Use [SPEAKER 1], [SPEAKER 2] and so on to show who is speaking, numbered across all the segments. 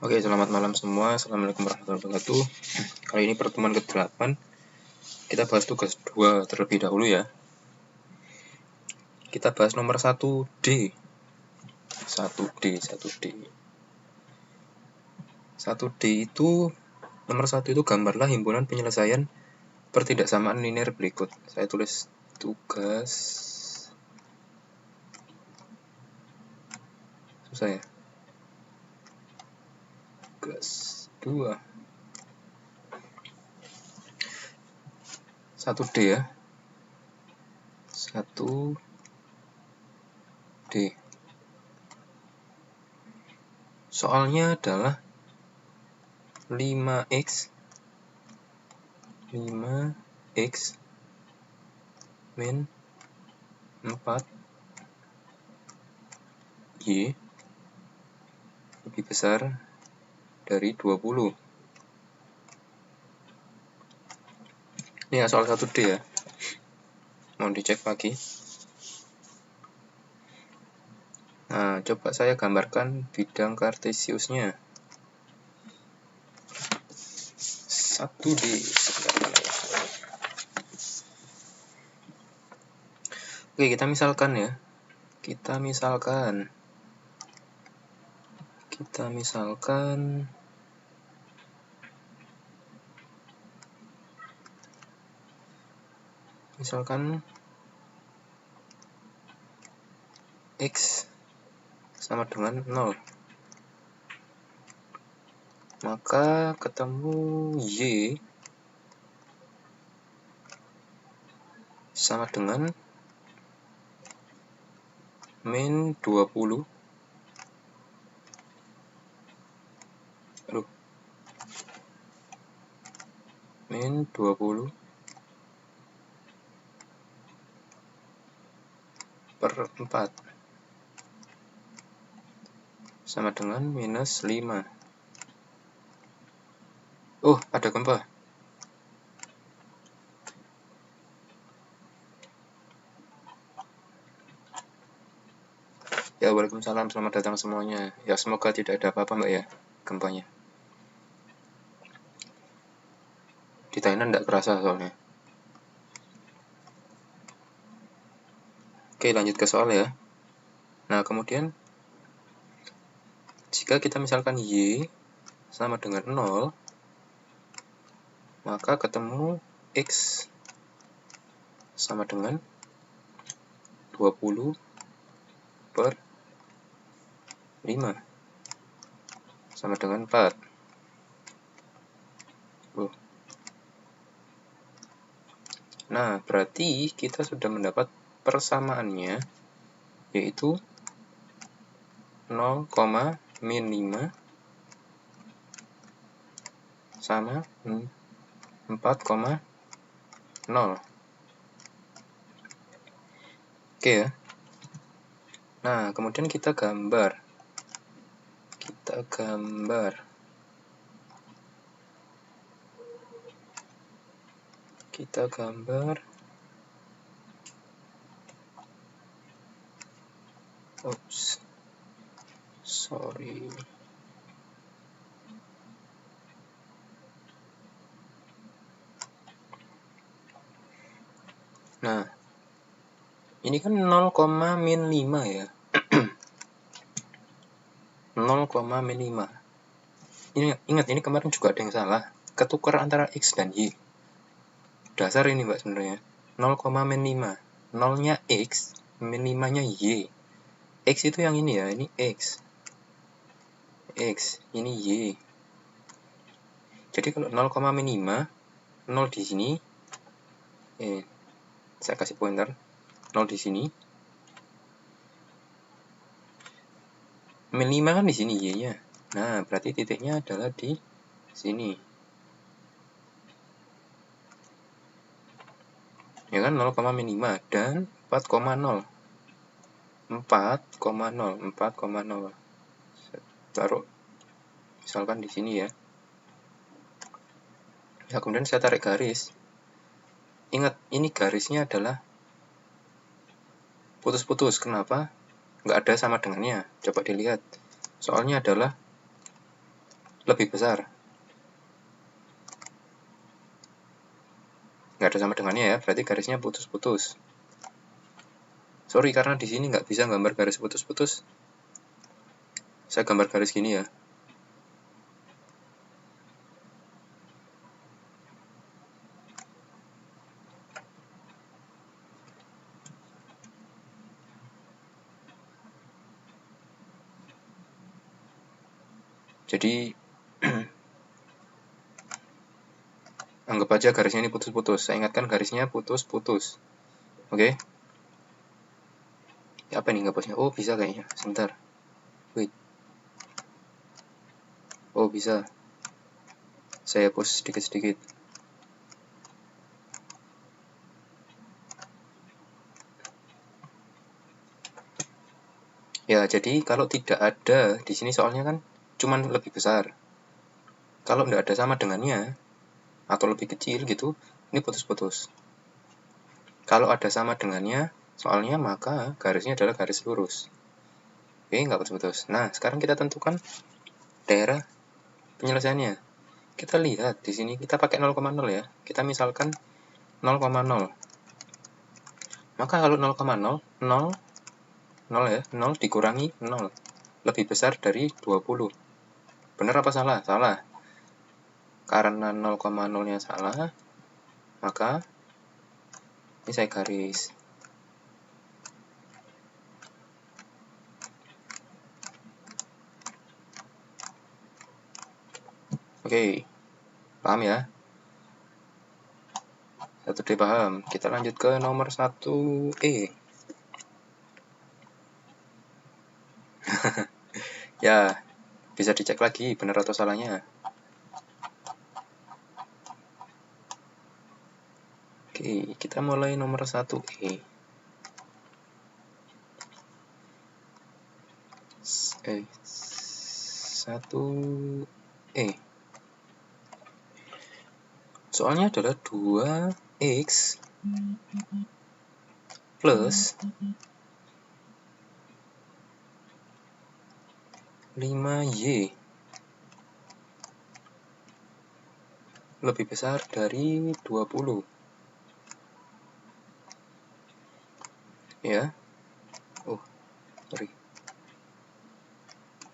[SPEAKER 1] Oke, selamat malam semua. Assalamualaikum warahmatullahi wabarakatuh. Kali ini pertemuan ke-8. Kita bahas tugas 2 terlebih dahulu ya. Kita bahas nomor 1D. 1D itu nomor 1 itu gambarlah himpunan penyelesaian pertidaksamaan linear berikut. Saya tulis tugas. Susah ya. Tugas 2. 1D ya. 1D. Soalnya adalah 5x min 4y lebih besar dari 20. Ini ya soal 1D ya. Mau dicek lagi. Nah, coba saya gambarkan bidang kartesiusnya. 1D. Oke, kita misalkan ya. Kita misalkan x sama dengan 0. Maka ketemu y sama dengan min 20 per 4 sama dengan minus 5. Oh, ada gempa. Ya, waalaikumsalam, selamat datang semuanya. Ya, semoga tidak ada apa-apa mbak ya, gempanya. Di Thailand tidak kerasa soalnya. Oke, lanjut ke soal ya. Nah, kemudian jika kita misalkan y sama dengan 0, maka ketemu x sama dengan 20 per 5 sama dengan 4. Nah, berarti kita sudah mendapat persamaannya, yaitu 0, min 5 sama 4,0. Oke ya. Nah, kemudian kita gambar. Oops. Sorry. Nah, ini kan 0, min 5 ya. 0, min 5. Ini ingat, ini kemarin juga ada yang salah. Ketukar antara x dan y. Dasar ini mbak sebenarnya. 0, min 5. 0-nya x, min 5-nya y. X itu yang ini ya, ini x. Ini y. Jadi kalau 0, min 5, 0 di sini. Saya kasih pointer. 0 di sini. Min 5 kan di sini y-nya. Nah, berarti titiknya adalah di sini. Ya kan, 0, min 5 dan 4,0. 4,0. Taruh misalkan di sini ya. Nah, kemudian saya tarik garis. Ingat, ini garisnya adalah putus-putus. Kenapa? Nggak ada sama dengannya. Coba dilihat. Soalnya adalah lebih besar. Nggak ada sama dengannya ya, berarti garisnya putus-putus. Sorry, karena di sini nggak bisa gambar garis putus-putus. Saya gambar garis gini ya. Jadi anggap aja garisnya ini putus-putus. Saya ingatkan garisnya putus-putus. Oke? Ya, apa nih ngapusnya? Oh, bisa kayaknya. Sebentar. Wait. Oh, bisa. Saya hapus sedikit-sedikit. Ya, jadi kalau tidak ada di sini soalnya kan cuman lebih besar. Kalau tidak ada sama dengannya atau lebih kecil gitu, ini putus-putus. Kalau ada sama dengannya, soalnya maka garisnya adalah garis lurus. Oke, nggak putus-putus. Nah, sekarang kita tentukan daerah penyelesaiannya. Kita lihat di sini kita pakai 0,0 ya. Kita misalkan 0,0. Maka kalau 0,0, 0 ya, 0 dikurangi 0 lebih besar dari 20. Benar apa salah? Salah. Karena 0,0-nya salah, maka ini saya garis. Oke, paham ya? 1D paham. Kita lanjut ke nomor 1E. Ya, bisa dicek lagi benar atau salahnya. Oke, kita mulai nomor 1E. 1E. Soalnya adalah 2x plus 5y lebih besar dari 20. Ya. Oh, sorry.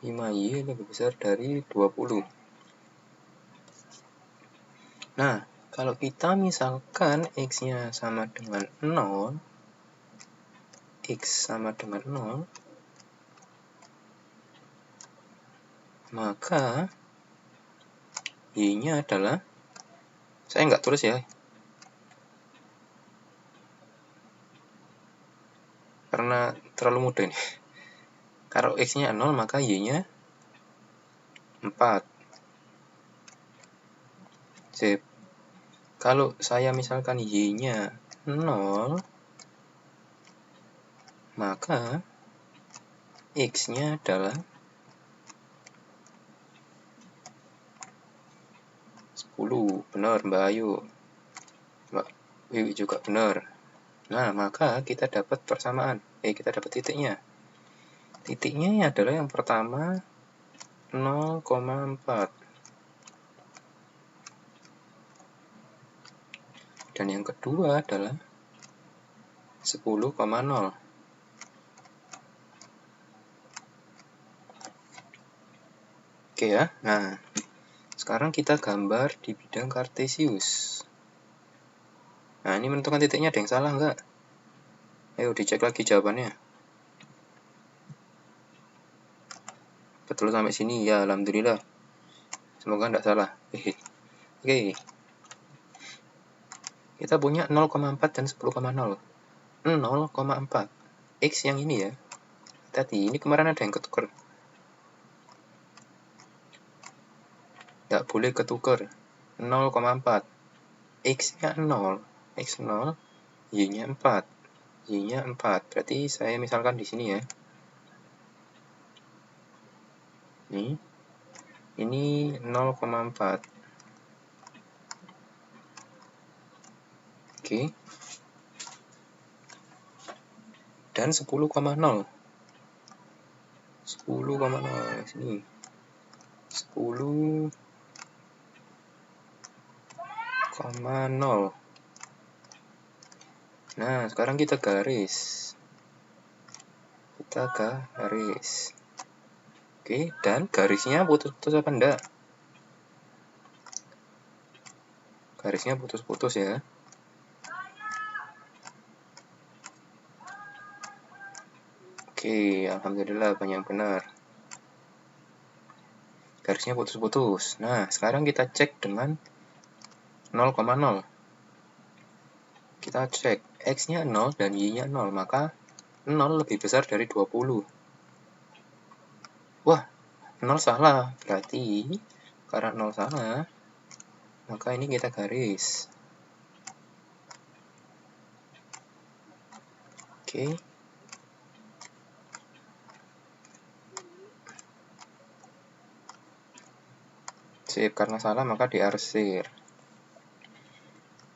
[SPEAKER 1] 5y lebih besar dari 20. Nah, kalau kita misalkan x-nya sama dengan 0, x sama dengan 0, maka y-nya adalah, saya nggak tulis ya, karena terlalu mudah ini. Kalau x-nya 0, maka y-nya 4. Sip. Kalau saya misalkan y-nya 0, maka x-nya adalah 10. Benar, Mbak Ayu. Mbak Wiwi juga benar. Nah, maka kita dapat persamaan. Kita dapat titiknya. Titiknya adalah yang pertama 0,4. Dan yang kedua adalah 10,0. Oke ya. Nah, sekarang kita gambar di bidang kartesius. Nah, ini menentukan titiknya ada yang salah nggak? Ayo dicek lagi jawabannya. Betul sampai sini? Ya, alhamdulillah. Semoga nggak salah. Oke. Kita punya 0,4 dan 10,0. 0,4. X yang ini ya. Tadi, ini kemarin ada yang ketukar. Nggak boleh ketukar. 0,4. X-nya 0. X 0. Y-nya 4. Y-nya 4. Berarti saya misalkan di sini ya. Ini 0,4. Oke. Dan 10,0. 10,0 sini. 10,0. Nah, sekarang kita garis. Oke, dan garisnya putus-putus apa enggak? Garisnya putus-putus ya. Oke, alhamdulillah banyak yang benar. Garisnya putus-putus. Nah, sekarang kita cek dengan 0,0. Kita cek X-nya 0 dan Y-nya 0, maka 0 lebih besar dari 20. Wah, 0 salah. Berarti, karena 0 salah, maka ini kita garis. Oke. Sip, karena salah maka diarsir.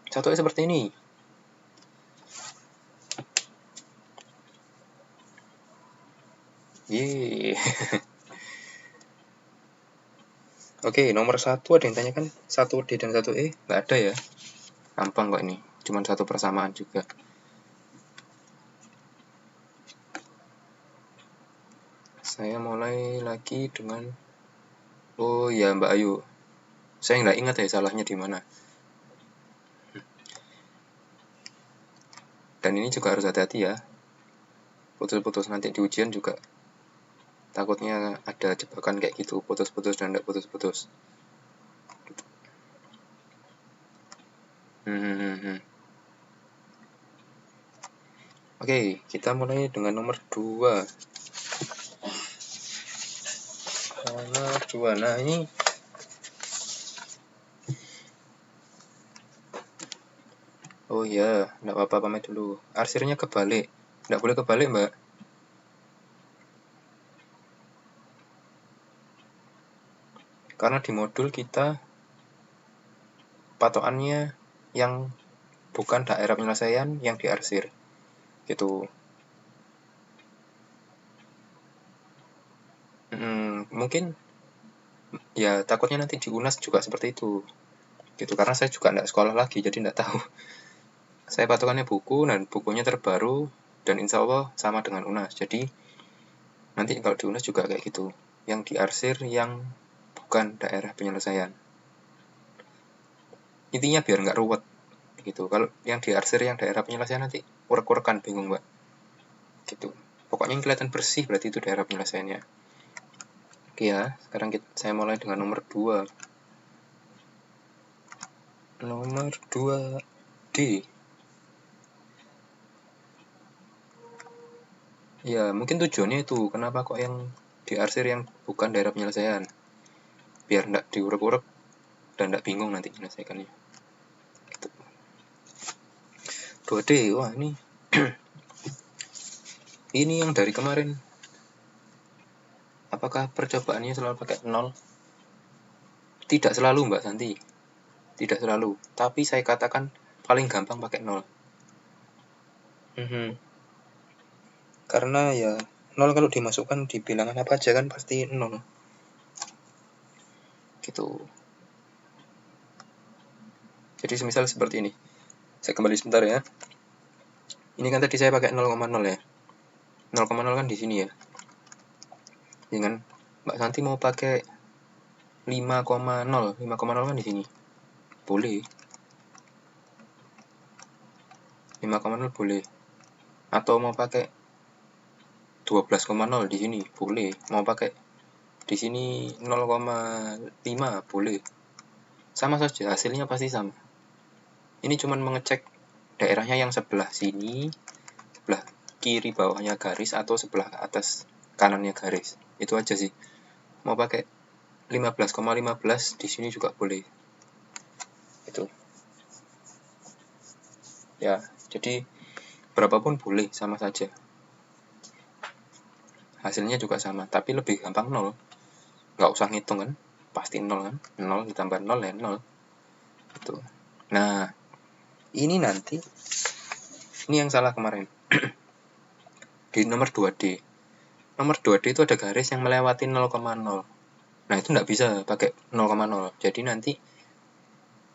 [SPEAKER 1] Contohnya seperti ini. Yeay. Oke, nomor 1 ada yang tanyakan 1D dan 1E. Nggak ada ya. Gampang kok ini. Cuman satu persamaan juga. Saya mulai lagi dengan oh ya Mbak Ayu. Saya nggak ingat ya salahnya di mana. Dan ini juga harus hati-hati ya. Putus-putus nanti di ujian juga. Takutnya ada jebakan kayak gitu, putus-putus dan nggak putus-putus. Oke, kita mulai dengan nomor 2. Nomor 2. Nah, ini oh iya, nggak apa-apa, pamit dulu. Arsirnya kebalik. Nggak boleh kebalik, Mbak. Karena di modul kita patokannya yang bukan daerah penyelesaian yang diarsir. Gitu. Mungkin ya takutnya nanti di UNAS juga seperti itu. Gitu, karena saya juga nggak sekolah lagi, jadi nggak tahu. Saya patokannya buku, dan bukunya terbaru, dan insya Allah sama dengan UNAS. Jadi, nanti kalau di UNAS juga kayak gitu. Yang diarsir yang bukan daerah penyelesaian. Intinya biar nggak ruwet. Gitu. Kalau yang diarsir yang daerah penyelesaian nanti urek-urekan, bingung Mbak. Gitu. Pokoknya yang kelihatan bersih berarti itu daerah penyelesaiannya. Oke ya, sekarang saya mulai dengan nomor 2. Nomor 2D. Ya, mungkin tujuannya itu. Kenapa kok yang diarsir yang bukan daerah penyelesaian? Biar nggak diurek-urek dan nggak bingung nanti menyelesaikannya. Gitu. 2D, wah ini ini yang dari kemarin. Apakah percobaannya selalu pakai 0? Tidak selalu Mbak Santi. Tidak selalu. Tapi saya katakan paling gampang pakai 0. Karena ya 0 kalau dimasukkan di bilangan apa aja kan pasti 0. Gitu. Jadi semisal seperti ini. Saya kembali sebentar ya. Ini kan tadi saya pakai 0,0 ya. 0,0 kan di sini ya. Dengan Mbak Santi mau pakai 5,0. 5,0 kan di sini. Boleh. 5,0 boleh. Atau mau pakai 12,0 di sini boleh. Mau pakai di sini 0,5 boleh. Sama saja, hasilnya pasti sama. Ini cuma mengecek daerahnya yang sebelah sini, sebelah kiri bawahnya garis, atau sebelah atas kanannya garis. Itu aja sih. Mau pakai 15,15 di sini juga boleh. Itu. Ya, jadi berapapun boleh, sama saja. Hasilnya juga sama, tapi lebih gampang 0. Nggak usah ngitung kan, pasti 0 kan. 0 ditambah 0 ya 0. Itu. Nah, ini nanti, ini yang salah kemarin. Di nomor 2D. Nomor 2D itu ada garis yang melewati 0,0. Nah, itu nggak bisa pakai 0,0. Jadi nanti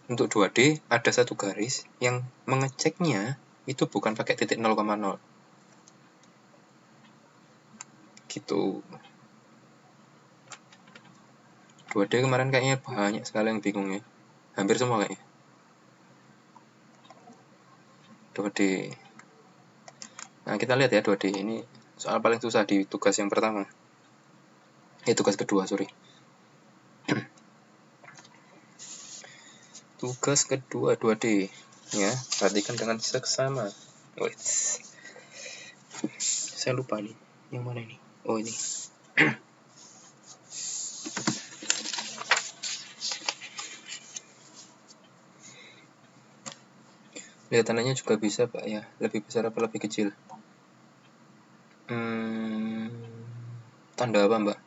[SPEAKER 1] untuk 2D ada satu garis yang mengeceknya itu bukan pakai titik 0,0. Gitu. 2D kemarin kayaknya banyak sekali yang bingung ya. Hampir semua kayaknya. 2D. Nah, kita lihat ya 2D ini soal paling susah di tugas yang pertama. Tugas kedua, sorry. Tugas kedua 2D. Ya, perhatikan dengan seksama. Wait. Saya lupa nih. Yang mana ini? Oh, ini. Lihat tandanya juga bisa, Pak ya. Lebih besar apa lebih kecil? Tanda apa, Mbak?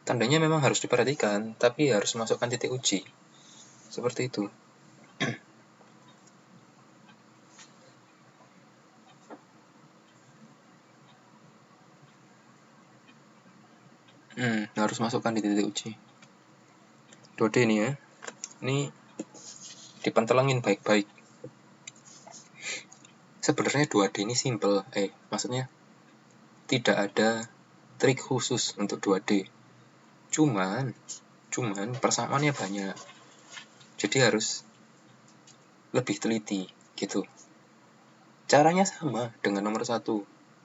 [SPEAKER 1] Tandanya memang harus diperhatikan, tapi harus masukkan titik uji. Seperti itu. Harus masukkan di titik uji. 2D ini ya. Ini dipentelengin baik-baik. Sebenarnya 2D ini simple. Maksudnya tidak ada trik khusus untuk 2D. Cuman persamaannya banyak. Jadi harus lebih teliti gitu. Caranya sama dengan nomor 1.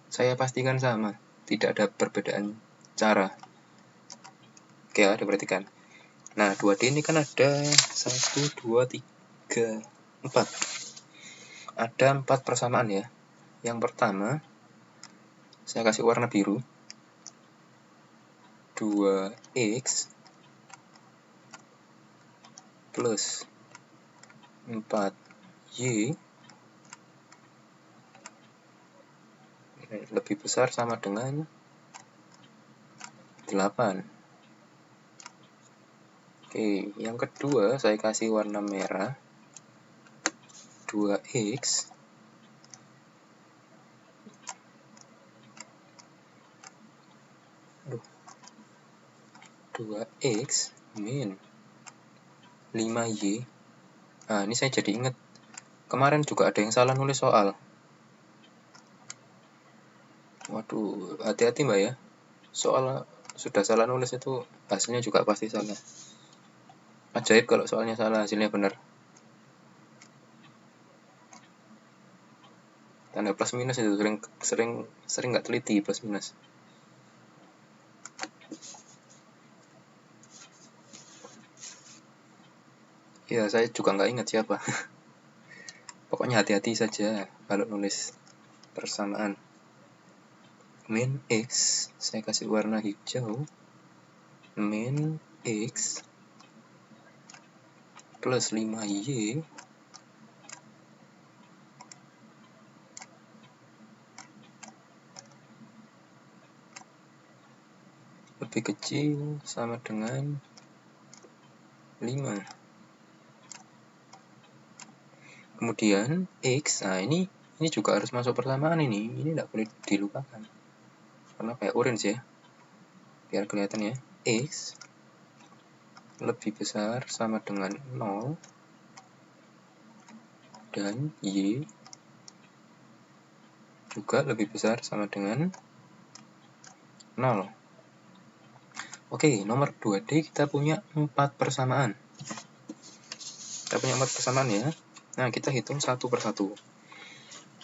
[SPEAKER 1] Saya pastikan sama. Tidak ada perbedaan cara. Oke ya, diperhatikan. Nah, 2D ini kan ada 1, 2, 3, 4. Ada 4 persamaan ya. Yang pertama, saya kasih warna biru. 2x plus 4y lebih besar sama dengan 8. Oke, yang kedua saya kasih warna merah. 2x min 5y. Nah, ini saya jadi ingat kemarin juga ada yang salah nulis soal. Waduh, hati-hati Mbak ya. Soal sudah salah nulis itu hasilnya juga pasti salah. Ajaib kalau soalnya salah hasilnya benar. Tanda plus minus itu sering nggak teliti plus minus. Ya, saya juga nggak ingat siapa. Pokoknya hati-hati saja kalau nulis persamaan. Min x, saya kasih warna hijau. Min x plus 5y lebih kecil sama dengan 5. Kemudian x, nah ini juga harus masuk persamaan ini tidak boleh dilupakan. Karena kayak orange ya. Biar kelihatan ya. X lebih besar sama dengan 0 dan y juga lebih besar sama dengan 0. Oke, nomor 2D kita punya 4 persamaan. Kita punya 4 persamaan ya. Nah, kita hitung satu persatu.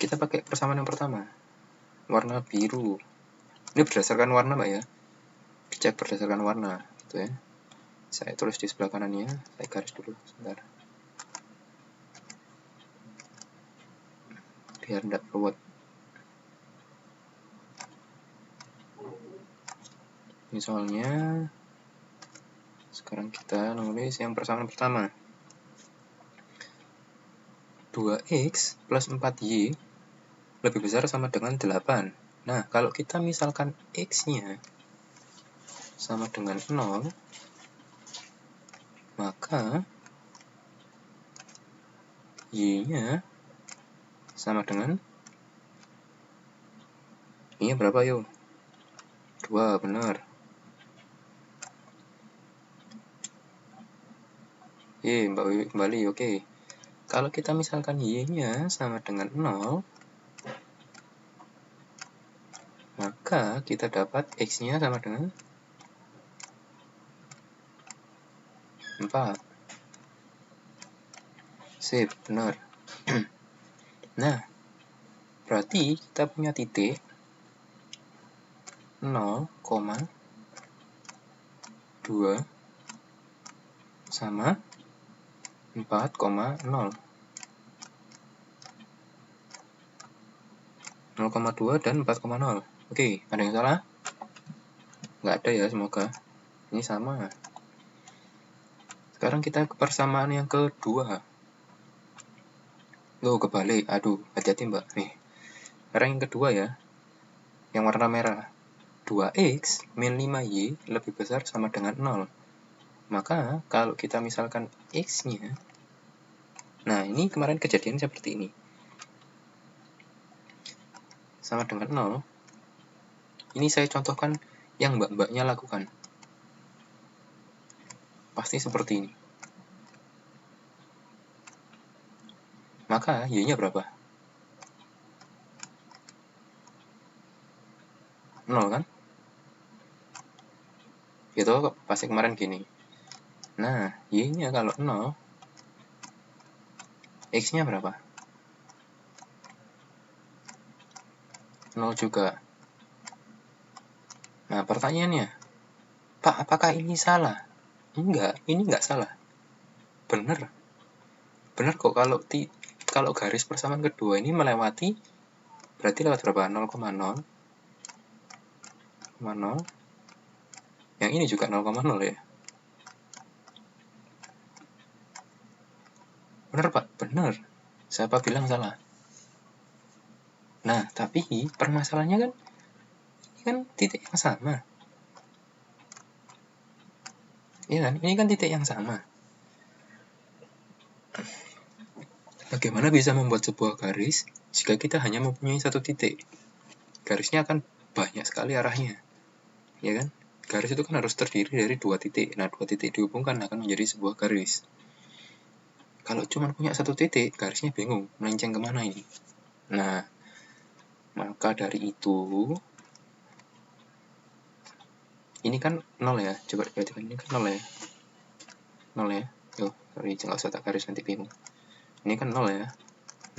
[SPEAKER 1] Kita pakai persamaan yang pertama. Warna biru. Ini berdasarkan warna, Mbak ya. Dicek berdasarkan warna, gitu ya. Saya tulis di sebelah kanannya. Saya garis dulu, sebentar. Biar tidak ruwet. Misalnya, sekarang kita nulis yang persamaan pertama. 2x plus 4y lebih besar sama dengan 8. Nah, kalau kita misalkan x-nya sama dengan 0, maka y-nya sama dengan y-nya berapa yuk? 2, benar. Mbak Wiwi kembali, oke. Kalau kita misalkan Y-nya sama dengan 0, maka kita dapat X-nya sama dengan 4. Sip, benar. Nah, berarti kita punya titik 0,2 sama 4,0. 0,2 dan 4,0. Oke, ada yang salah? Nggak ada ya, semoga. Ini sama. Sekarang kita ke persamaan yang kedua. Loh, kebalik. Aduh, hati-hati mbak. Nih, sekarang yang kedua ya. Yang warna merah. 2x min 5y lebih besar sama dengan 0. Maka, kalau kita misalkan x-nya, nah ini kemarin kejadian seperti ini. Sama dengan 0. Ini saya contohkan yang mbak-mbaknya lakukan. Pasti seperti ini. Maka y-nya berapa? 0 kan? Gitu pasti kemarin gini. Nah, y-nya kalau 0, x-nya berapa? 0 juga. Nah, pertanyaannya, Pak, apakah ini salah? Enggak, ini enggak salah. Bener. Bener kok, kalau garis persamaan kedua ini melewati, berarti lewat berapa? 0,0. 0. Yang ini juga 0,0 ya. Bener Pak, bener. Siapa bilang salah? Nah, tapi permasalahannya kan ini kan titik yang sama. Iya kan? Ini kan titik yang sama. Bagaimana bisa membuat sebuah garis jika kita hanya mempunyai satu titik? Garisnya akan banyak sekali arahnya. Ya kan? Garis itu kan harus terdiri dari dua titik. Nah, dua titik dihubungkan akan menjadi sebuah garis. Kalau cuma punya satu titik, garisnya bingung, melenceng kemana ini? Nah, maka dari itu, ini kan 0 ya, coba perhatikan, ini kan 0 ya. 0 ya, sorry, jangan usah tak garis nanti bingung. Ini kan 0 ya.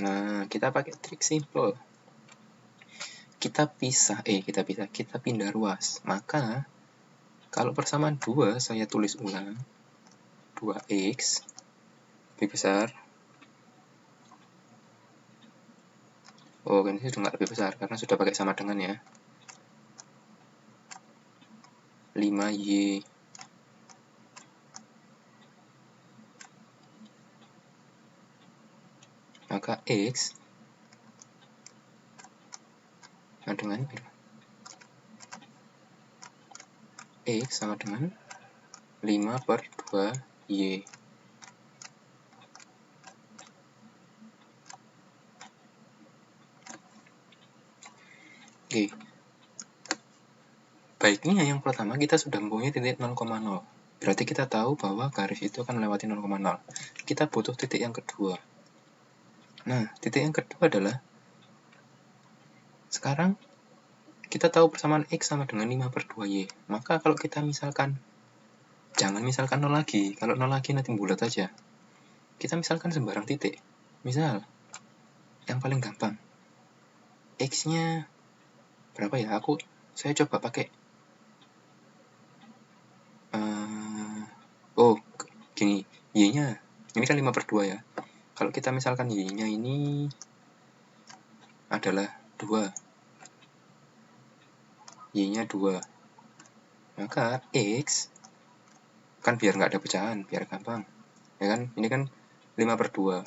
[SPEAKER 1] Nah, kita pakai trik simple. Kita pindah ruas. Maka, kalau persamaan 2, saya tulis ulang. 2x lebih besar. Oh, ini sudah nggak lebih besar, karena sudah pakai sama dengan ya. 5y. Maka x sama dengan x sama dengan 5/2y. Oke. Baiknya yang pertama kita sudah mempunyai titik 0,0. Berarti kita tahu bahwa garis itu akan melewati 0,0. Kita butuh titik yang kedua. Nah, titik yang kedua adalah sekarang kita tahu persamaan x sama dengan 5/2y. Maka kalau kita misalkan, jangan misalkan 0 lagi. Kalau 0 lagi nanti bulat aja. Kita misalkan sembarang titik. Misal, yang paling gampang. X-nya berapa ya? Saya coba pakai. Gini. Y-nya. Ini kan 5/2 ya. Kalau kita misalkan Y-nya ini adalah 2. Y-nya 2. Maka X kan biar nggak ada pecahan, biar gampang. Ya kan? Ini kan 5/2.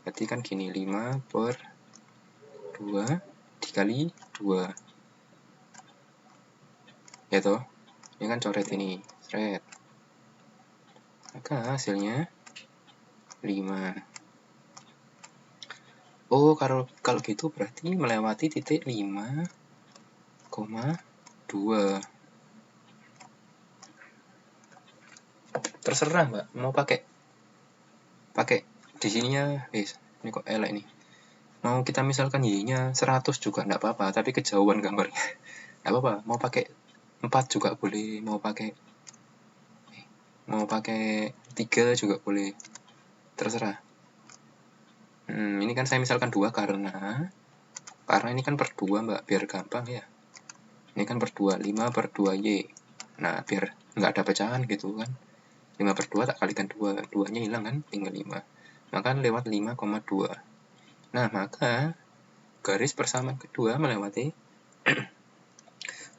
[SPEAKER 1] Berarti kan gini, 5/2 dikali 2. Ya toh? Ini kan coret ini. Seret. Maka hasilnya 5. Oh, kalau gitu berarti melewati titik 5,2. 2. Terserah Mbak, mau pakai di sininya, ini kok elek nih. Mau kita misalkan Y-nya 100 juga enggak apa-apa, tapi kejauhan gambarnya. Enggak apa-apa, mau pakai 4 juga boleh, mau pakai 3 juga boleh. Terserah. Ini kan saya misalkan 2 karena ini kan per 2 Mbak, biar gampang ya. Ini kan per 2, 5 per 2Y. Nah, biar nggak ada pecahan gitu kan. 5 per 2 tak kalikan 2, 2-nya hilang kan, tinggal 5. Maka lewat 5,2. Nah, maka garis persamaan kedua melewati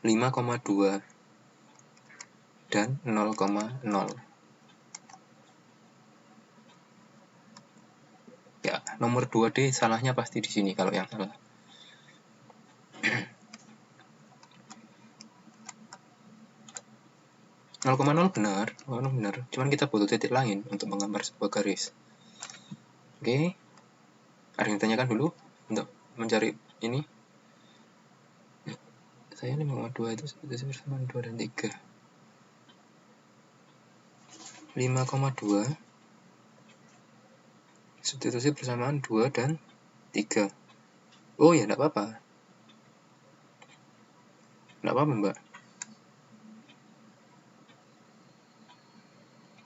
[SPEAKER 1] 5,2 dan 0,0. Ya, nomor 2D salahnya pasti di sini kalau yang salah. 0,0 benar, cuman kita butuh titik lain untuk menggambar sebuah garis. Oke, ada yang tanyakan dulu untuk mencari ini? Saya 5,2 itu substitusi persamaan 2 dan 3. 5,2 substitusi persamaan 2 dan 3. Oh ya, enggak apa-apa. Enggak apa-apa, Mbak.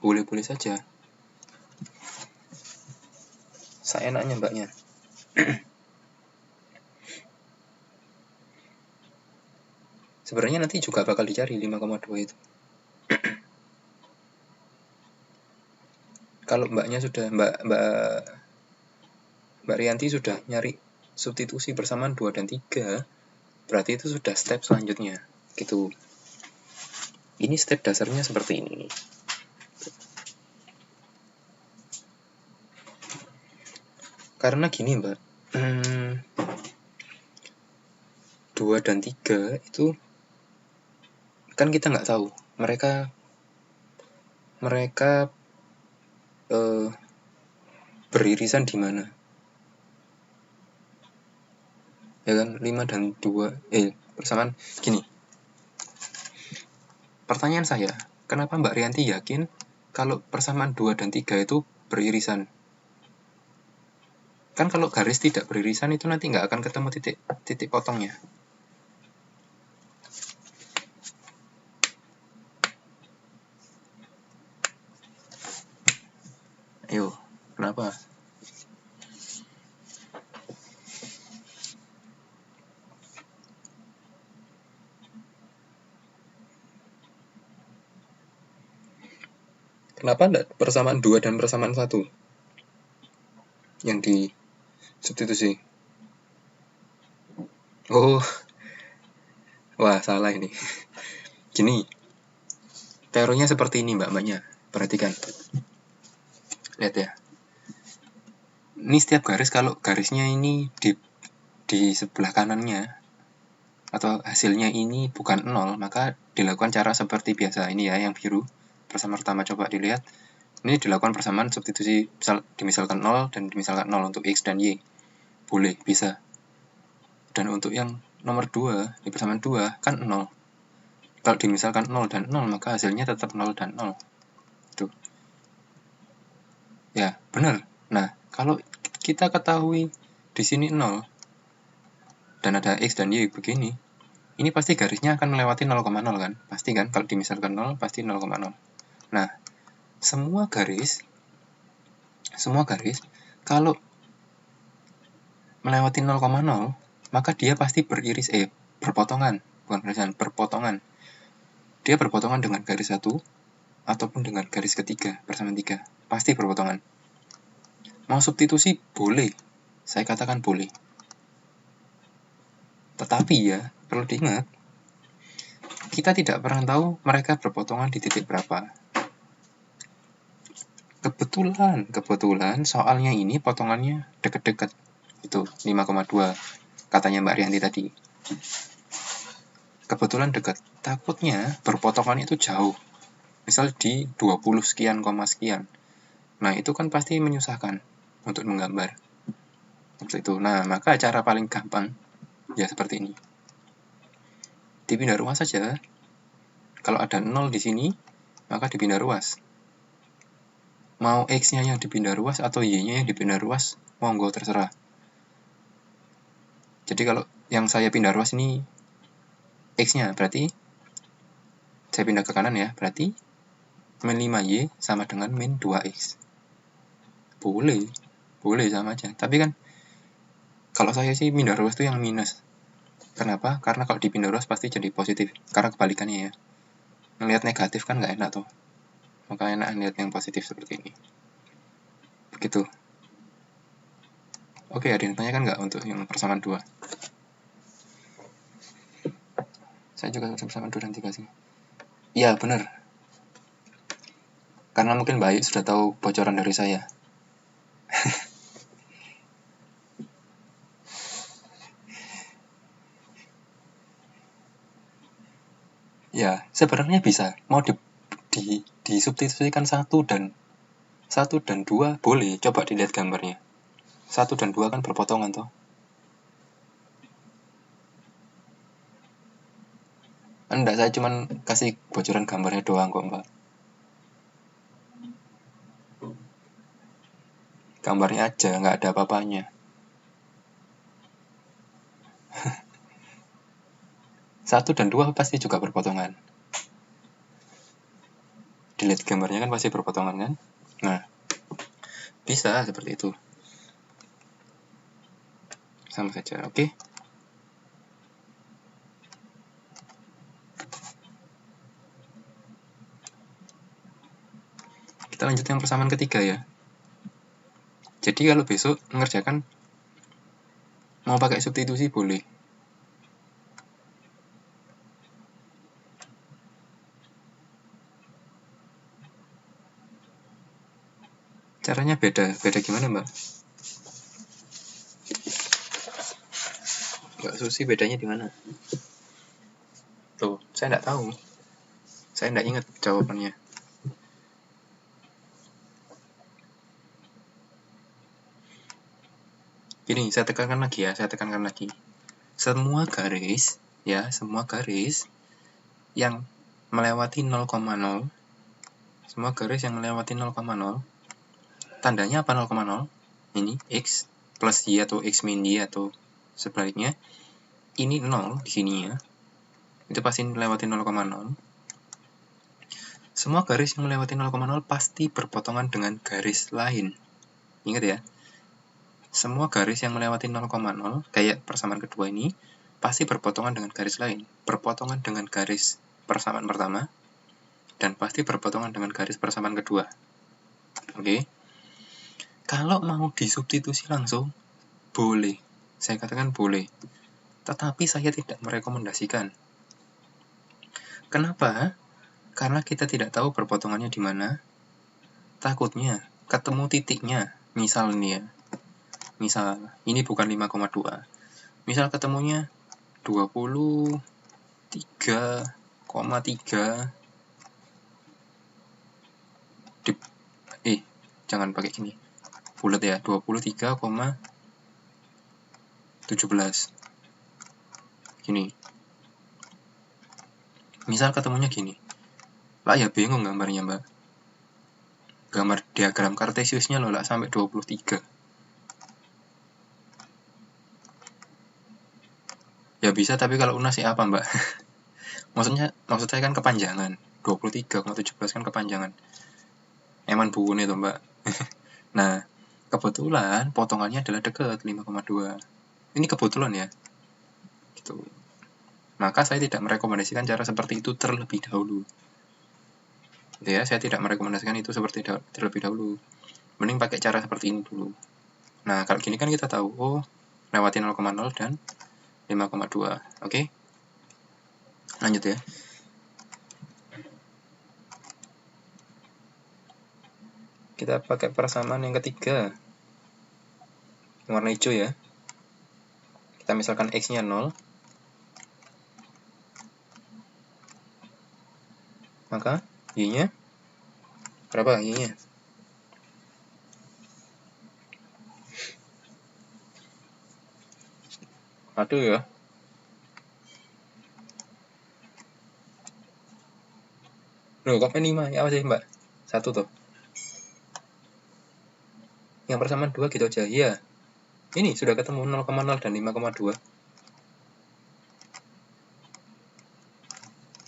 [SPEAKER 1] Boleh-boleh saja. Saya enaknya Mbaknya. Sebenarnya nanti juga bakal dicari 5,2 itu. Kalau Mbaknya sudah Mbak Rianti sudah nyari substitusi persamaan 2 dan 3, berarti itu sudah step selanjutnya. Gitu. Ini step dasarnya seperti ini. Karena gini Mbak, 2 dan 3 itu kan kita nggak tahu mereka beririsan di mana. Ya kan, 5 dan 2 persamaan gini. Pertanyaan saya, kenapa Mbak Rianti yakin kalau persamaan 2 dan 3 itu beririsan? Kan kalau garis tidak beririsan itu nanti nggak akan ketemu titik potongnya. Ayo, kenapa? Kenapa enggak persamaan 2 dan persamaan 1 yang di substitusi? Oh, wah salah ini. Gini, teorinya seperti ini Mbaknya, perhatikan. Lihat ya. Ini setiap garis, kalau garisnya ini di sebelah kanannya atau hasilnya ini bukan 0, maka dilakukan cara seperti biasa. Ini ya yang biru. Pertama coba dilihat. Ini dilakukan persamaan substitusi, dimisalkan 0 dan dimisalkan 0 untuk X dan Y. Boleh, bisa. Dan untuk yang nomor 2, di persamaan 2, kan 0. Kalau dimisalkan 0 dan 0, maka hasilnya tetap 0 dan 0. Tuh. Ya, benar. Nah, kalau kita ketahui di sini 0, dan ada X dan Y begini, ini pasti garisnya akan melewati 0,0 kan? Pasti kan? Kalau dimisalkan 0, pasti 0,0. Nah, semua garis kalau melewati 0,0, maka dia pasti berpotongan, bukan beririsan, berpotongan. Dia berpotongan dengan garis 1 ataupun dengan garis ketiga, persamaan 3. Pasti berpotongan. Mau substitusi boleh, saya katakan boleh. Tetapi ya, perlu diingat, kita tidak pernah tahu mereka berpotongan di titik berapa. Kebetulan soalnya ini potongannya dekat-dekat. Itu 5,2 katanya Mbak Rianti tadi. Kebetulan dekat. Takutnya berpotongan itu jauh. Misal di 20 sekian, sekian. Nah, itu kan pasti menyusahkan untuk menggambar. Seperti itu. Nah, maka cara paling gampang ya seperti ini. dipindah ruas saja. Kalau ada 0 di sini, maka dipindah ruas. Mau X-nya yang dipindah ruas atau Y-nya yang dipindah ruas, monggo terserah. Jadi kalau yang saya pindah ruas ini X-nya, berarti saya pindah ke kanan ya, berarti min 5Y sama dengan min 2X. Boleh sama aja. Tapi kan kalau saya sih pindah ruas itu yang minus. Kenapa? Karena kalau dipindah ruas pasti jadi positif. Karena kebalikannya ya. Ngelihat negatif kan nggak enak tuh. Maka enak lihat yang positif seperti ini. Begitu. Oke, ada yang tanyakan nggak untuk yang persamaan 2? Saya juga persamaan 2 dan 3 sih. Iya, benar. Karena mungkin Mbak Ayu sudah tahu bocoran dari saya. Ya, sebenarnya bisa. Mau disubstitusikan 1 dan 2 boleh. Coba dilihat gambarnya. 1 dan 2 kan berpotongan toh. Enggak, saya cuma kasih bocoran gambarnya doang kok, Mbak. Gambarnya aja, nggak ada apa-apanya. 1 dan 2 pasti juga berpotongan. Dilihat gambarnya kan pasti berpotongan kan? Nah, bisa seperti itu. Sama saja, oke? Kita lanjut yang persamaan ketiga ya. Jadi kalau besok mengerjakan mau pakai substitusi boleh. Caranya beda gimana Mbak? Mbak Susi bedanya di mana? Tuh, saya nggak tahu. Saya nggak ingat jawabannya. Gini, saya tekankan lagi. Semua garis yang melewati 0,0, semua garis yang melewati 0,0, tandanya apa 0,0? Ini X plus Y atau X min Y atau sebaliknya. Ini 0 di sini ya. Itu pasti melewati 0,0. Semua garis yang melewati 0,0 pasti berpotongan dengan garis lain. Ingat ya. Semua garis yang melewati 0,0, kayak persamaan kedua ini, pasti berpotongan dengan garis lain. Berpotongan dengan garis persamaan pertama, dan pasti berpotongan dengan garis persamaan kedua. Oke. Kalau mau disubstitusi langsung, boleh. Saya katakan boleh. Tetapi saya tidak merekomendasikan. Kenapa? Karena kita tidak tahu berpotongannya di mana. Takutnya ketemu titiknya. Misal nih ya. Misal ini bukan 5,2. Misal ketemunya 23,3. Jangan pakai gini. Bulat ya, 23,17. Gini. Misal ketemunya gini. Lah ya bingung gambarnya, Mbak. Gambar diagram Kartesiusnya loh lah sampai 23. Ya bisa, tapi kalau UNAS ya apa, Mbak? Maksud saya kan kepanjangan. 23,17 kan kepanjangan. Eman buku nih tuh, Mbak. Nah, kebetulan potongannya adalah dekat 5,2. Ini kebetulan ya. Gitu. Maka saya tidak merekomendasikan cara seperti itu terlebih dahulu. Ya, saya tidak merekomendasikan itu seperti terlebih dahulu. Mending pakai cara seperti ini dulu. Nah, kalau gini kan kita tahu, oh, lewati 0,0 dan 5,2. Oke? Lanjut ya. Kita pakai persamaan yang ketiga. Warna hijau ya. Kita misalkan X-nya 0. Maka Y-nya berapa Y-nya? Aduh ya. Loh, kok 5? Ya apa sih, Mbak? 1 tuh. Yang persamaan 2 gitu aja. Iya. Ini sudah ketemu 0,0 dan 5,2.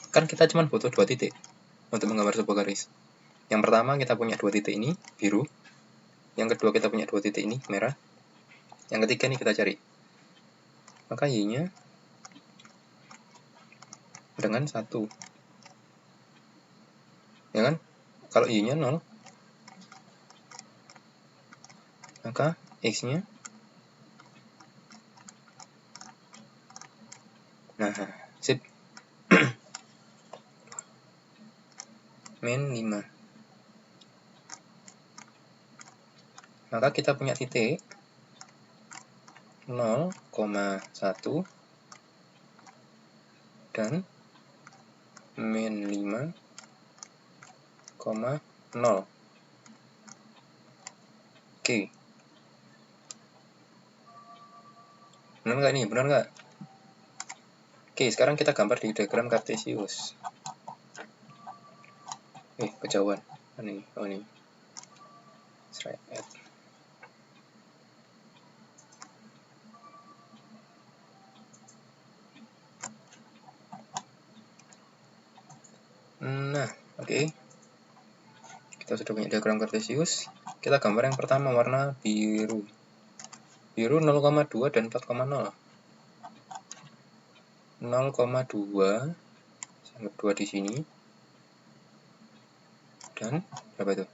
[SPEAKER 1] Kan kita cuma butuh 2 titik untuk menggambar sebuah garis. Yang pertama kita punya 2 titik ini, biru. Yang kedua kita punya 2 titik ini, merah. Yang ketiga nih kita cari. Maka Y-nya dengan 1. Ya kan? Kalau Y-nya 0, maka X-nya, nah, sip. Min 5. Maka kita punya titik 0,1 dan min 5,0. Oke. Benar nggak nih? Benar nggak? Oke, sekarang kita gambar di diagram Cartesius. Kejauhan. Ini, oh ini. Right. Nah, oke. Kita sudah punya diagram Cartesius. Kita gambar yang pertama warna biru. Biru 0,2 dan 4,0. 0,2, anggap 2 di sini. Dan berapa itu?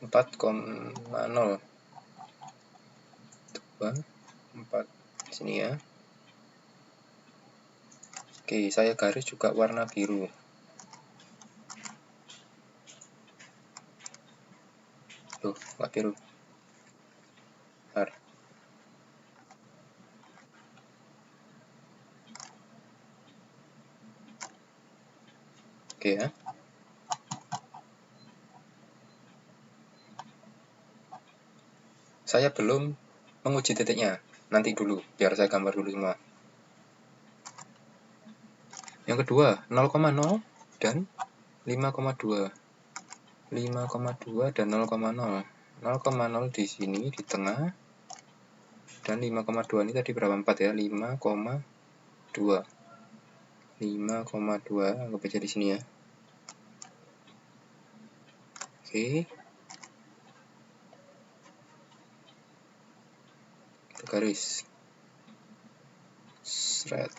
[SPEAKER 1] 4,0. 2, 4 di sini ya. Oke, saya garis juga warna biru. Tuh, nggak biru. Bentar. Oke ya. Saya belum menguji titiknya. Nanti dulu, biar saya gambar dulu semua. Yang kedua, 0,0 dan 5,2. 5,2 dan 0,0. 0,0 di sini di tengah. Dan 5,2 ini tadi berapa? 4 ya? 5,2. 5,2 anggap aja di sini ya. Oke. Kita garis. Seret.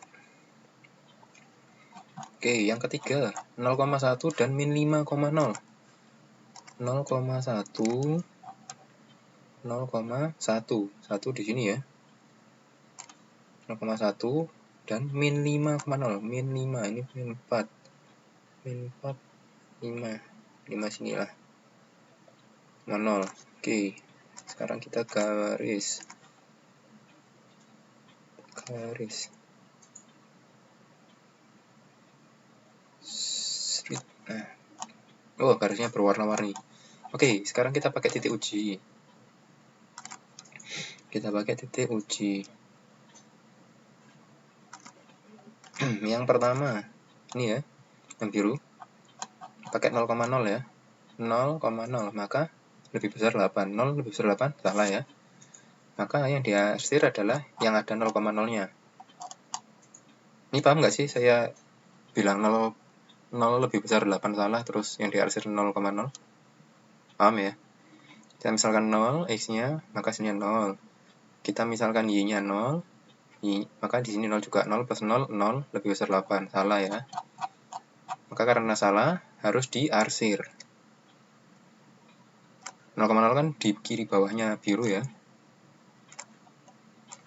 [SPEAKER 1] Oke, yang ketiga 0,1 dan min 5,0. 0,1 0,1 1 di sini ya. 0,1 dan min 5,0. Min 5 ini min 4. Min 4 5. 5 sinilah. 0. Oke. Sekarang kita garis. Nah. Oh, garisnya berwarna-warni. Oke, sekarang kita pakai titik uji. Yang pertama, ini ya, yang biru. Pakai 0,0 ya. 0,0, maka lebih besar 8. 0 lebih besar 8, salah ya. Maka yang diarsir adalah yang ada 0,0-nya. Ini paham nggak sih saya bilang 0 lebih besar 8 salah, terus yang diarsir 0,0? Paham ya? Kita misalkan 0, X-nya, maka sini 0. Kita misalkan Y-nya 0, maka di sini 0 juga. 0 plus 0, 0 lebih besar 8. Salah ya. Maka karena salah, harus diarsir. 0,0 kan di kiri bawahnya biru ya.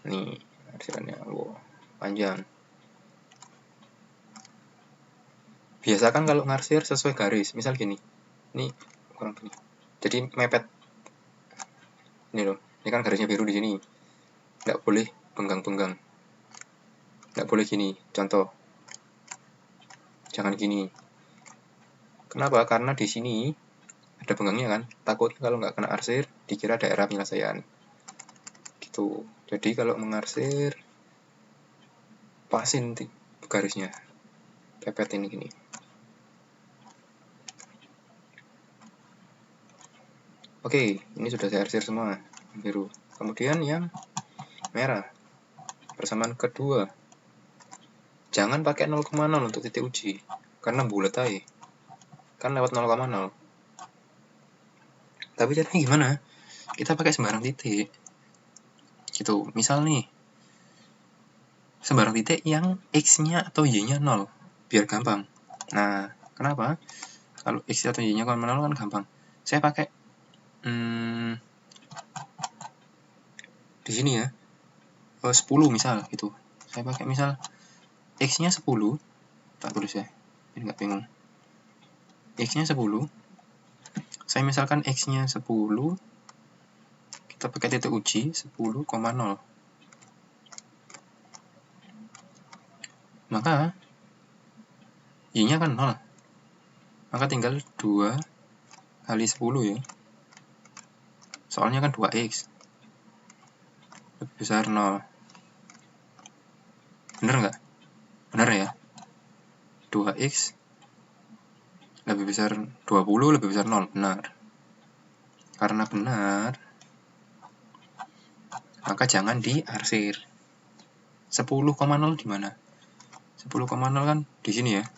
[SPEAKER 1] Nih, arsirannya. Wow, panjang. Biasakan kalau ngarsir sesuai garis. Misal gini. Ini kurang gini. Jadi mepet. Ini loh. Ini kan garisnya biru di sini. Nggak boleh penggang-penggang. Nggak boleh gini. Contoh. Jangan gini. Kenapa? Karena di sini ada penggangnya kan. Takutnya kalau nggak kena arsir, dikira daerah penyelesaian. Gitu. Jadi kalau mengarsir, pasin garisnya. Pepet ini gini. Oke, ini sudah saya arsir semua, biru. Kemudian yang merah, persamaan kedua. Jangan pakai 0,0 untuk titik uji, karena bulat aja. Kan lewat 0,0. Tapi caranya gimana? Kita pakai sembarang titik. Gitu, misal nih, sembarang titik yang X-nya atau Y-nya 0, biar gampang. Nah, kenapa? Kalau X atau Y-nya 0 kan gampang. Saya pakai di sini ya, 10 misal gitu. Saya pakai misal X-nya 10, tak tulis ya, ini nggak bingung. X-nya 10, saya misalkan X-nya 10, kita pakai titik uji 10,0. Maka Y-nya kan 0. Maka tinggal 2 kali 10 ya. Soalnya kan 2X. Lebih besar 0. Bener nggak? Bener ya. 2X lebih besar 20 lebih besar 0. Benar. Karena benar, maka jangan diarsir. 10,0 di mana? 10,0 kan di sini ya.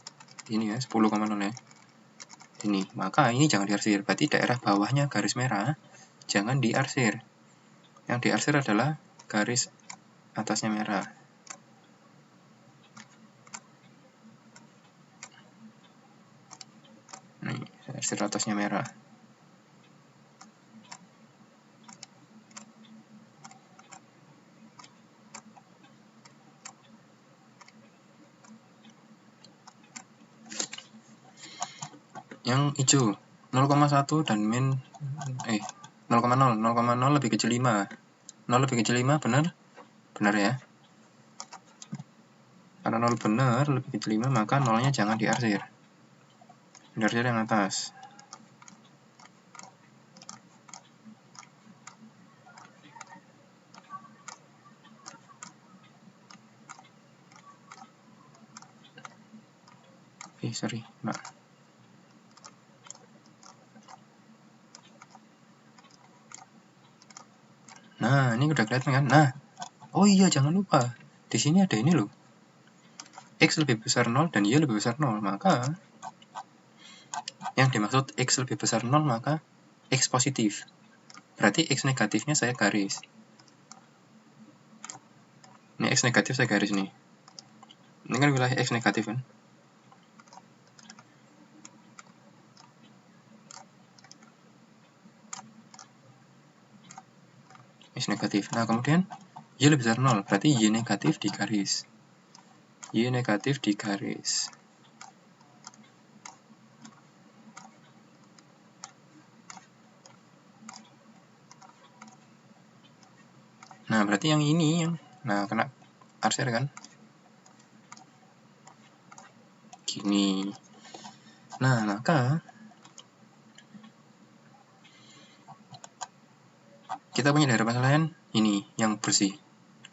[SPEAKER 1] Ini ya, 10,0 ya. Ini. Maka ini jangan diarsir. Berarti daerah bawahnya garis merah jangan diarsir. Yang diarsir adalah garis atasnya merah. Nih, arsir atasnya merah. Yang hijau 0,1 dan min 0,0 lebih kecil 5. 0 lebih kecil 5 benar? Benar ya. Karena 0 benar lebih kecil 5, maka 0-nya jangan diarsir. Diarsir yang atas. Sorry, nah. Nah, ini udah kelihatan kan? Nah, oh iya jangan lupa. Di sini ada ini loh. X lebih besar 0 dan Y lebih besar 0, maka yang dimaksud X lebih besar 0 maka X positif. Berarti X negatifnya saya garis. Ini X negatif saya garis nih. Ini kan wilayah X negatif kan? X negatif. Nah, kemudian Y lebih besar 0, berarti Y negatif di garis. Y negatif di garis. Nah, berarti yang ini yang kena arsir kan? Gini. Nah, maka kita punya daerah penilaian ini yang bersih.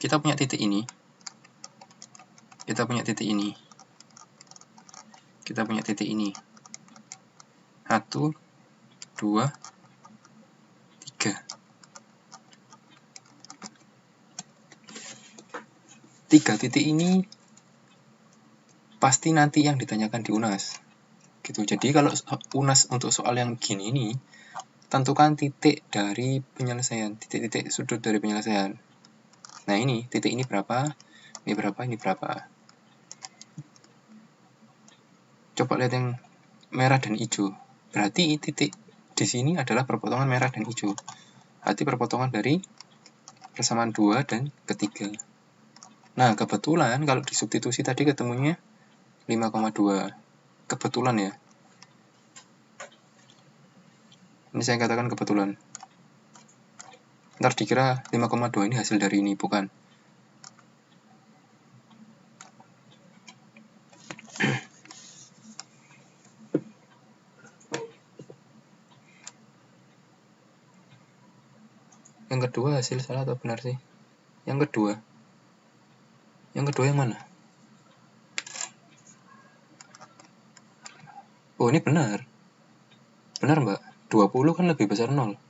[SPEAKER 1] Kita punya titik ini. Kita punya titik ini. Kita punya titik ini. 1, 2, 3. 3 titik ini pasti nanti yang ditanyakan di UNAS. Gitu. Jadi kalau UNAS untuk soal yang gini ini, tentukan titik dari penyelesaian, titik-titik sudut dari penyelesaian. Nah ini, titik ini berapa, ini berapa, ini berapa. Coba lihat yang merah dan hijau. Berarti titik di sini adalah perpotongan merah dan hijau. Berarti perpotongan dari persamaan 2 dan ketiga. Nah, kebetulan kalau disubstitusi tadi ketemunya 5,2. Kebetulan ya. Ini saya katakan kebetulan. Ntar dikira 5,2 ini hasil dari ini, bukan. Yang kedua hasil salah atau benar sih? Yang kedua yang mana? Oh, ini benar. Benar, Mbak. 20 kan lebih besar 0.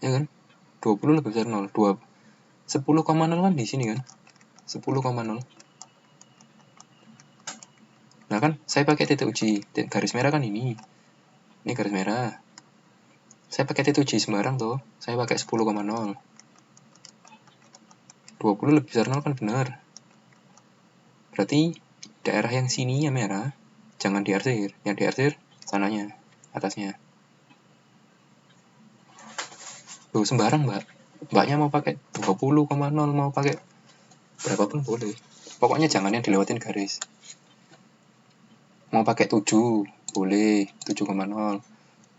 [SPEAKER 1] ya kan? 20 lebih besar 0. 10,0 kan di sini kan? 10,0. Nah kan saya pakai titik uji, garis merah kan ini garis merah. Saya pakai titik uji sembarang tuh, saya pakai 10,0. 20 lebih besar 0 kan benar. Berarti daerah yang sini ya merah, jangan diarsir. Yang diarsir sananya, atasnya. Tuh sembarang mbak. Mbaknya mau pakai 20,0, mau pakai berapapun boleh. Pokoknya jangan yang dilewatin garis. Mau pakai 7 boleh, 7,0.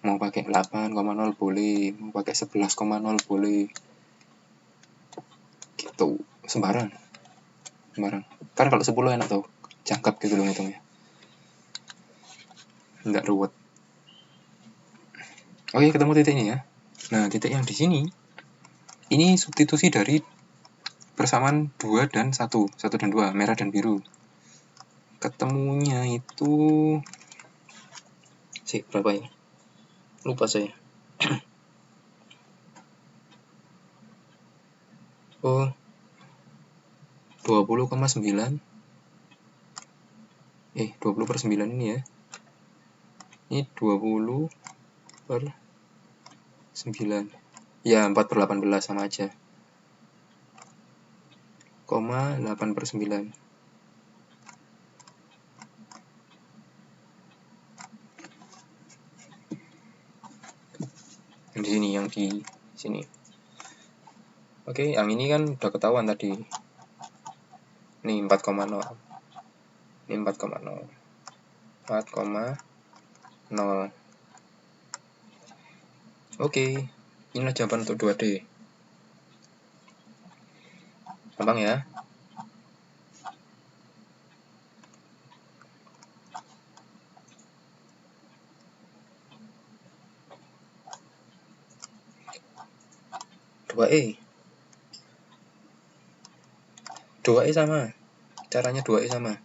[SPEAKER 1] Mau pakai 8,0 boleh, mau pakai 11,0 boleh. Gitu, sembarang. Kan kalau 10 enak tuh, jangkap gitu loh ngitungnya. Nggak ruwet. Oke, ketemu titik ini ya. Nah, titik yang di sini ini substitusi dari persamaan 2 dan 1 dan 2, merah dan biru. Ketemunya itu berapa ya? Lupa saya. Oh, 20,9. 20/9 ini ya. Ini 20/9. Ya, 4/18 sama aja. 8/9. Yang di sini. Oke, yang ini kan udah ketahuan tadi. Ini 4,0. Ini 4,0. 4,0. Oke, inilah jawaban untuk 2D. Gampang ya. Dua E sama. Caranya 2E sama.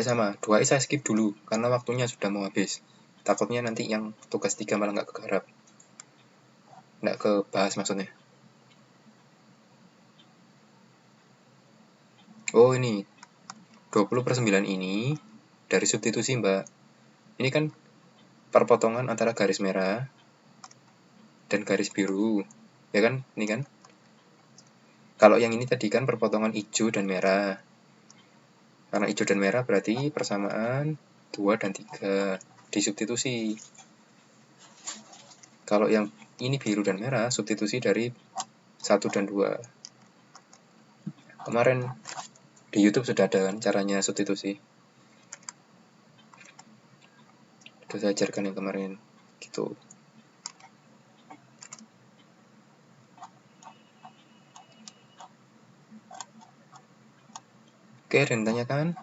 [SPEAKER 1] Sama. 2E saya skip dulu karena waktunya sudah mau habis. Takutnya nanti yang tugas 3 malah nggak kegarap. Nggak kebahas maksudnya. Oh ini 20/9 ini dari substitusi mbak. Ini kan perpotongan antara garis merah dan garis biru. Ya kan? Ini kan? Kalau yang ini tadi kan perpotongan hijau dan merah. Karena hijau dan merah berarti persamaan 2 dan 3. Disubstitusi. Kalau yang ini biru dan merah, substitusi dari 1 dan 2. Kemarin di YouTube sudah ada kan caranya substitusi. Sudah saya ajarkan yang kemarin. Gitu. Oke, ada yang tanyakan?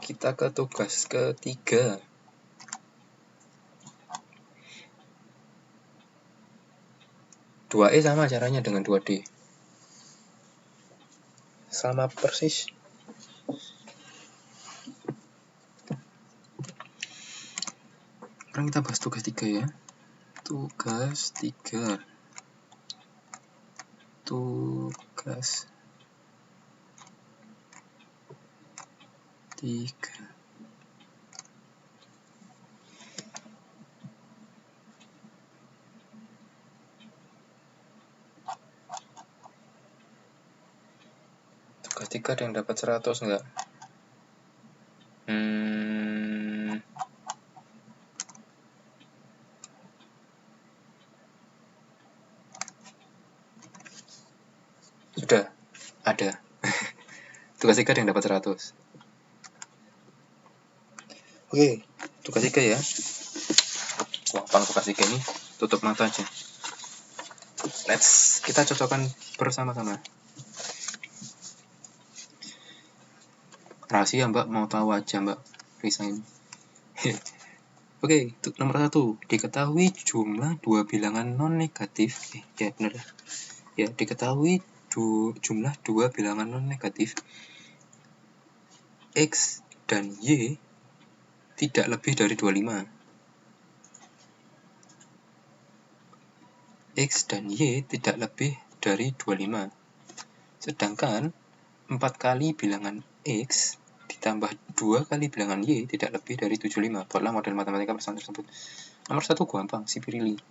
[SPEAKER 1] Kita ke tugas ketiga. Dua E sama caranya dengan 2D. Sama persis. Sekarang kita bahas tugas 3 ya. Tugas 3. Tugas 3. Tugas 3 ada yang dapat 100 enggak? Sudah ada. Tugas 3 ada yang dapat 100. Oke, tugas 3 ya. Wah, tugas 3 ini tutup mata aja. Kita cocokkan bersama-sama. Rahasia mbak, mau tahu aja mbak, resign. Oke, nomor 1, diketahui jumlah dua bilangan non negatif. Ya benar ya. Diketahui jumlah dua bilangan non negatif X dan Y tidak lebih dari 25. X dan Y tidak lebih dari 25. Sedangkan 4 kali bilangan X ditambah 2 kali bilangan Y tidak lebih dari 75. Buatlah model matematika persamaan tersebut. Nomor 1 gampang, si Pirili.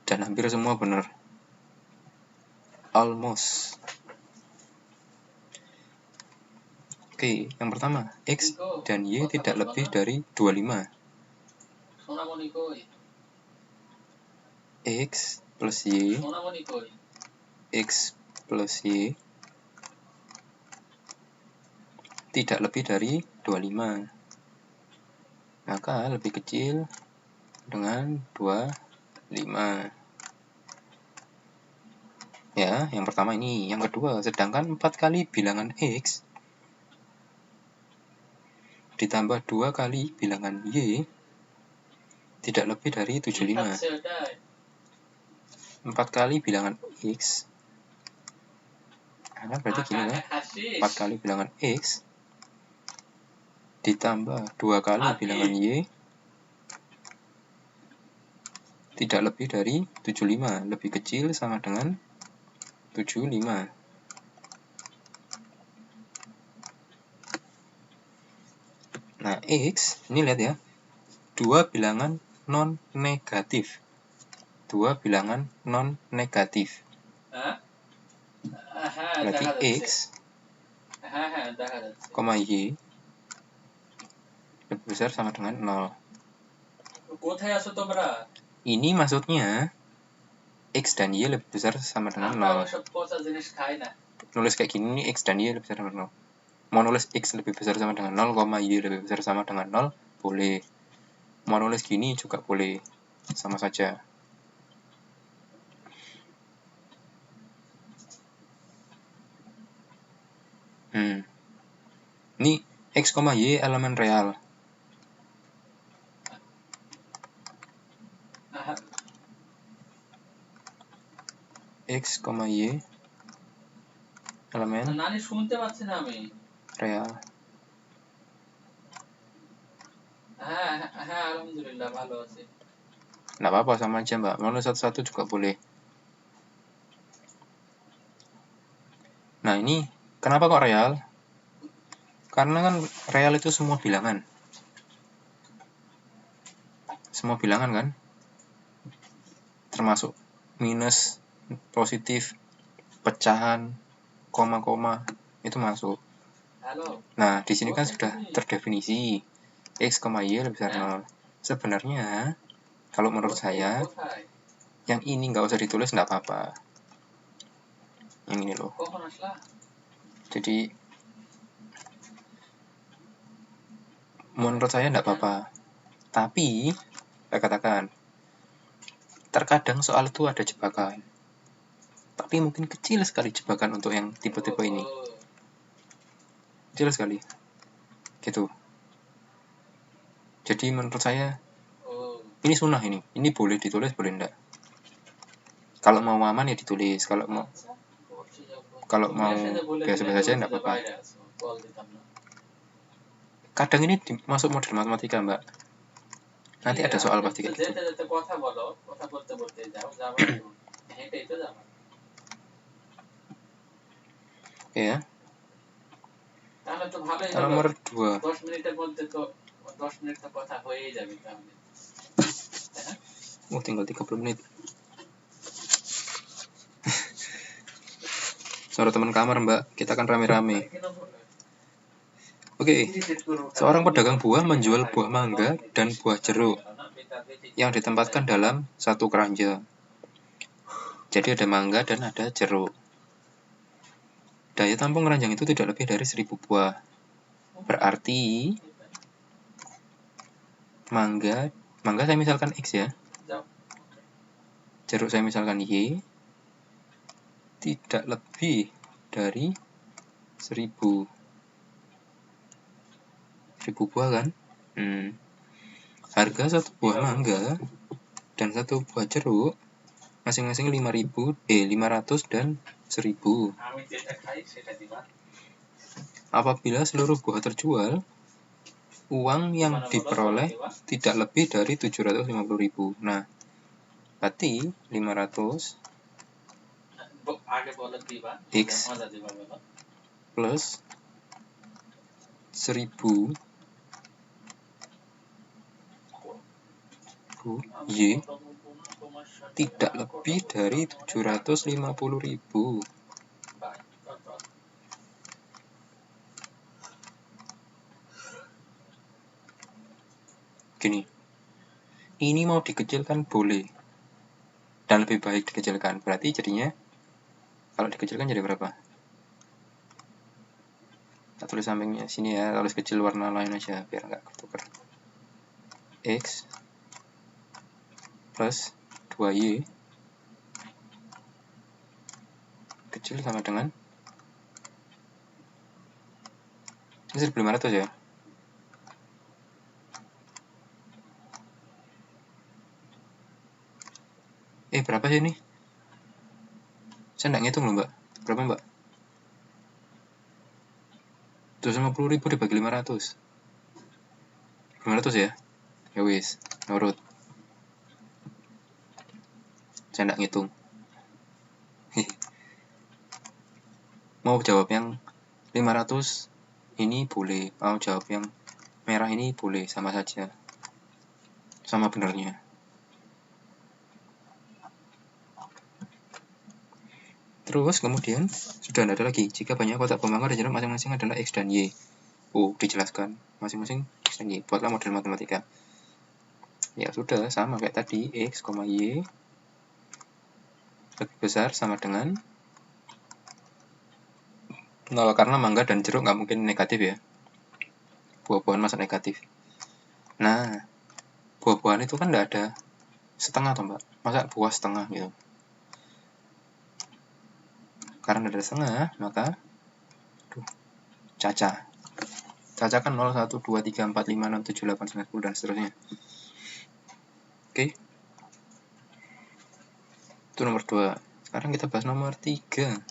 [SPEAKER 1] Dan hampir semua benar. Almost. Oke, yang pertama, X dan Y tidak lebih dari 25. X plus Y X plus Y tidak lebih dari 25. Maka lebih kecil dengan 25. Ya, yang pertama ini. Yang kedua, sedangkan 4 kali bilangan X ditambah 2 kali bilangan Y tidak lebih dari 75. 4 kali bilangan X, nah, berarti gini kan, 4 kali bilangan X ditambah 2 kali bilangan Y tidak lebih dari 75, lebih kecil sama dengan 75. Nah, X, ini lihat ya, 2 bilangan non-negatif. 2 bilangan non-negatif. Berarti X, Y lebih besar sama dengan 0. Ini maksudnya X dan Y lebih besar sama dengan 0. Nulis kayak gini nih, X dan Y lebih besar sama dengan 0. Mau nulis X lebih besar sama dengan 0, Y lebih besar sama dengan 0, boleh. Mau nulis gini juga boleh, sama saja. Ini X, Y elemen real. X, Y elemen real. Nggak apa-apa, sama aja mbak. Mau nulis satu-satu juga boleh. Nah ini kenapa kok real? Karena kan real itu semua bilangan. Semua bilangan kan? Termasuk minus, positif, pecahan, koma-koma, itu masuk. Nah, di sini kan sudah terdefinisi X, Y lebih besar 0. Sebenarnya, kalau menurut saya, yang ini nggak usah ditulis, nggak apa-apa. Yang ini loh. Jadi, menurut saya nggak apa-apa. Tapi, saya katakan, terkadang soal itu ada jebakan. Tapi mungkin kecil sekali jebakan untuk yang tipe-tipe ini. Kecil sekali. Gitu. Jadi menurut saya, ini sunnah ini. Ini boleh ditulis, boleh enggak. Kalau mau aman ya ditulis. Kalau mau biasa-biasa aja enggak apa-apa. Kadang ini masuk model matematika, Mbak. Nanti ada soal pasti kayak gitu. Ya. Nomor 2. Tinggal 30 menit. Suara teman kamar, Mbak. Kita kan rame-rame. Oke. Seorang pedagang buah menjual buah mangga dan buah jeruk yang ditempatkan dalam satu keranjang. Jadi ada mangga dan ada jeruk. Daya tampung keranjang itu tidak lebih dari 1000 buah. Berarti mangga saya misalkan X ya. Jeruk saya misalkan Y. Tidak lebih dari 1000 buah kan? Harga satu buah mangga dan satu buah jeruk masing-masing 500 dan 1000. apabila seluruh buah terjual, uang yang diperoleh tidak lebih dari 750.000. Nah, berarti 500 X plus 1000 Y tidak lebih dari 750.000. Gini, ini mau dikecilkan boleh, dan lebih baik dikecilkan. Berarti jadinya, kalau dikecilkan jadi berapa? Kita tulis sampingnya sini ya, tulis kecil warna lain aja biar nggak ketukar. X plus 2Y kecil sama dengan 1.500 ya. Berapa sih ini? Saya nggak ngitung loh, Mbak. Berapa, Mbak? 250.000 dibagi 500. 500 ya? Ya wis, nurut. Saya nggak ngitung. Mau jawab yang 500 ini boleh, mau jawab yang merah ini boleh, sama saja. Sama benernya. Terus kemudian sudah tidak ada lagi jika banyak kotak pemangkar di dalam masing-masing adalah X dan Y. Dijelaskan masing-masing X dan Y. Buatlah model matematika. Ya sudah, sama kayak tadi, X, Y lebih besar sama dengan 0, karena mangga dan jeruk nggak mungkin negatif ya. Buah-buahan masa negatif. Nah, buah-buahan itu kan nggak ada setengah toh, Mbak. Masa buah setengah gitu. Karena ada setengah, maka caca. Caca kan 0, 1, 2, 3, 4, 5, 6, 7, 8, 9, 10, dan seterusnya. Oke. Itu nomor 2. Sekarang kita bahas nomor 3.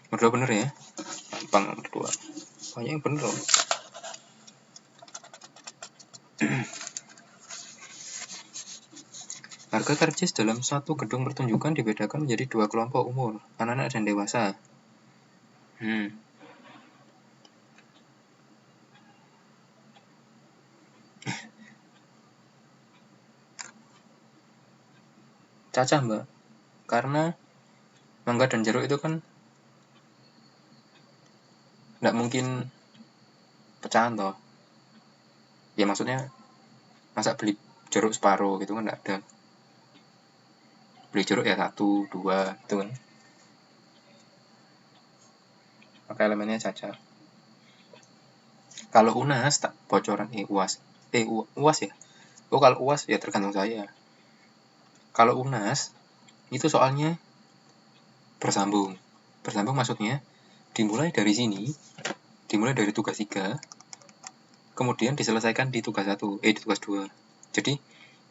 [SPEAKER 1] Nomor 2 bener ya? Gampang nomor 2. Banyak yang bener loh. Harga karcis dalam satu gedung pertunjukan dibedakan menjadi 2 kelompok umur, anak-anak dan dewasa. Caca, Mbak. Karena mangga dan jeruk itu kan nggak mungkin pecahan toh. Ya maksudnya, masa beli jeruk separuh gitu kan nggak ada. Beli jeruk ya 1, 2 gitu kan. Maka elemennya caca. Kalau UNAS tak bocoran UAS. UAS ya. Kalau UAS ya tergantung saya. Kalau UNAS itu soalnya bersambung. Bersambung maksudnya dimulai dari sini, dimulai dari tugas 3, kemudian diselesaikan di tugas 1, di tugas 2. Jadi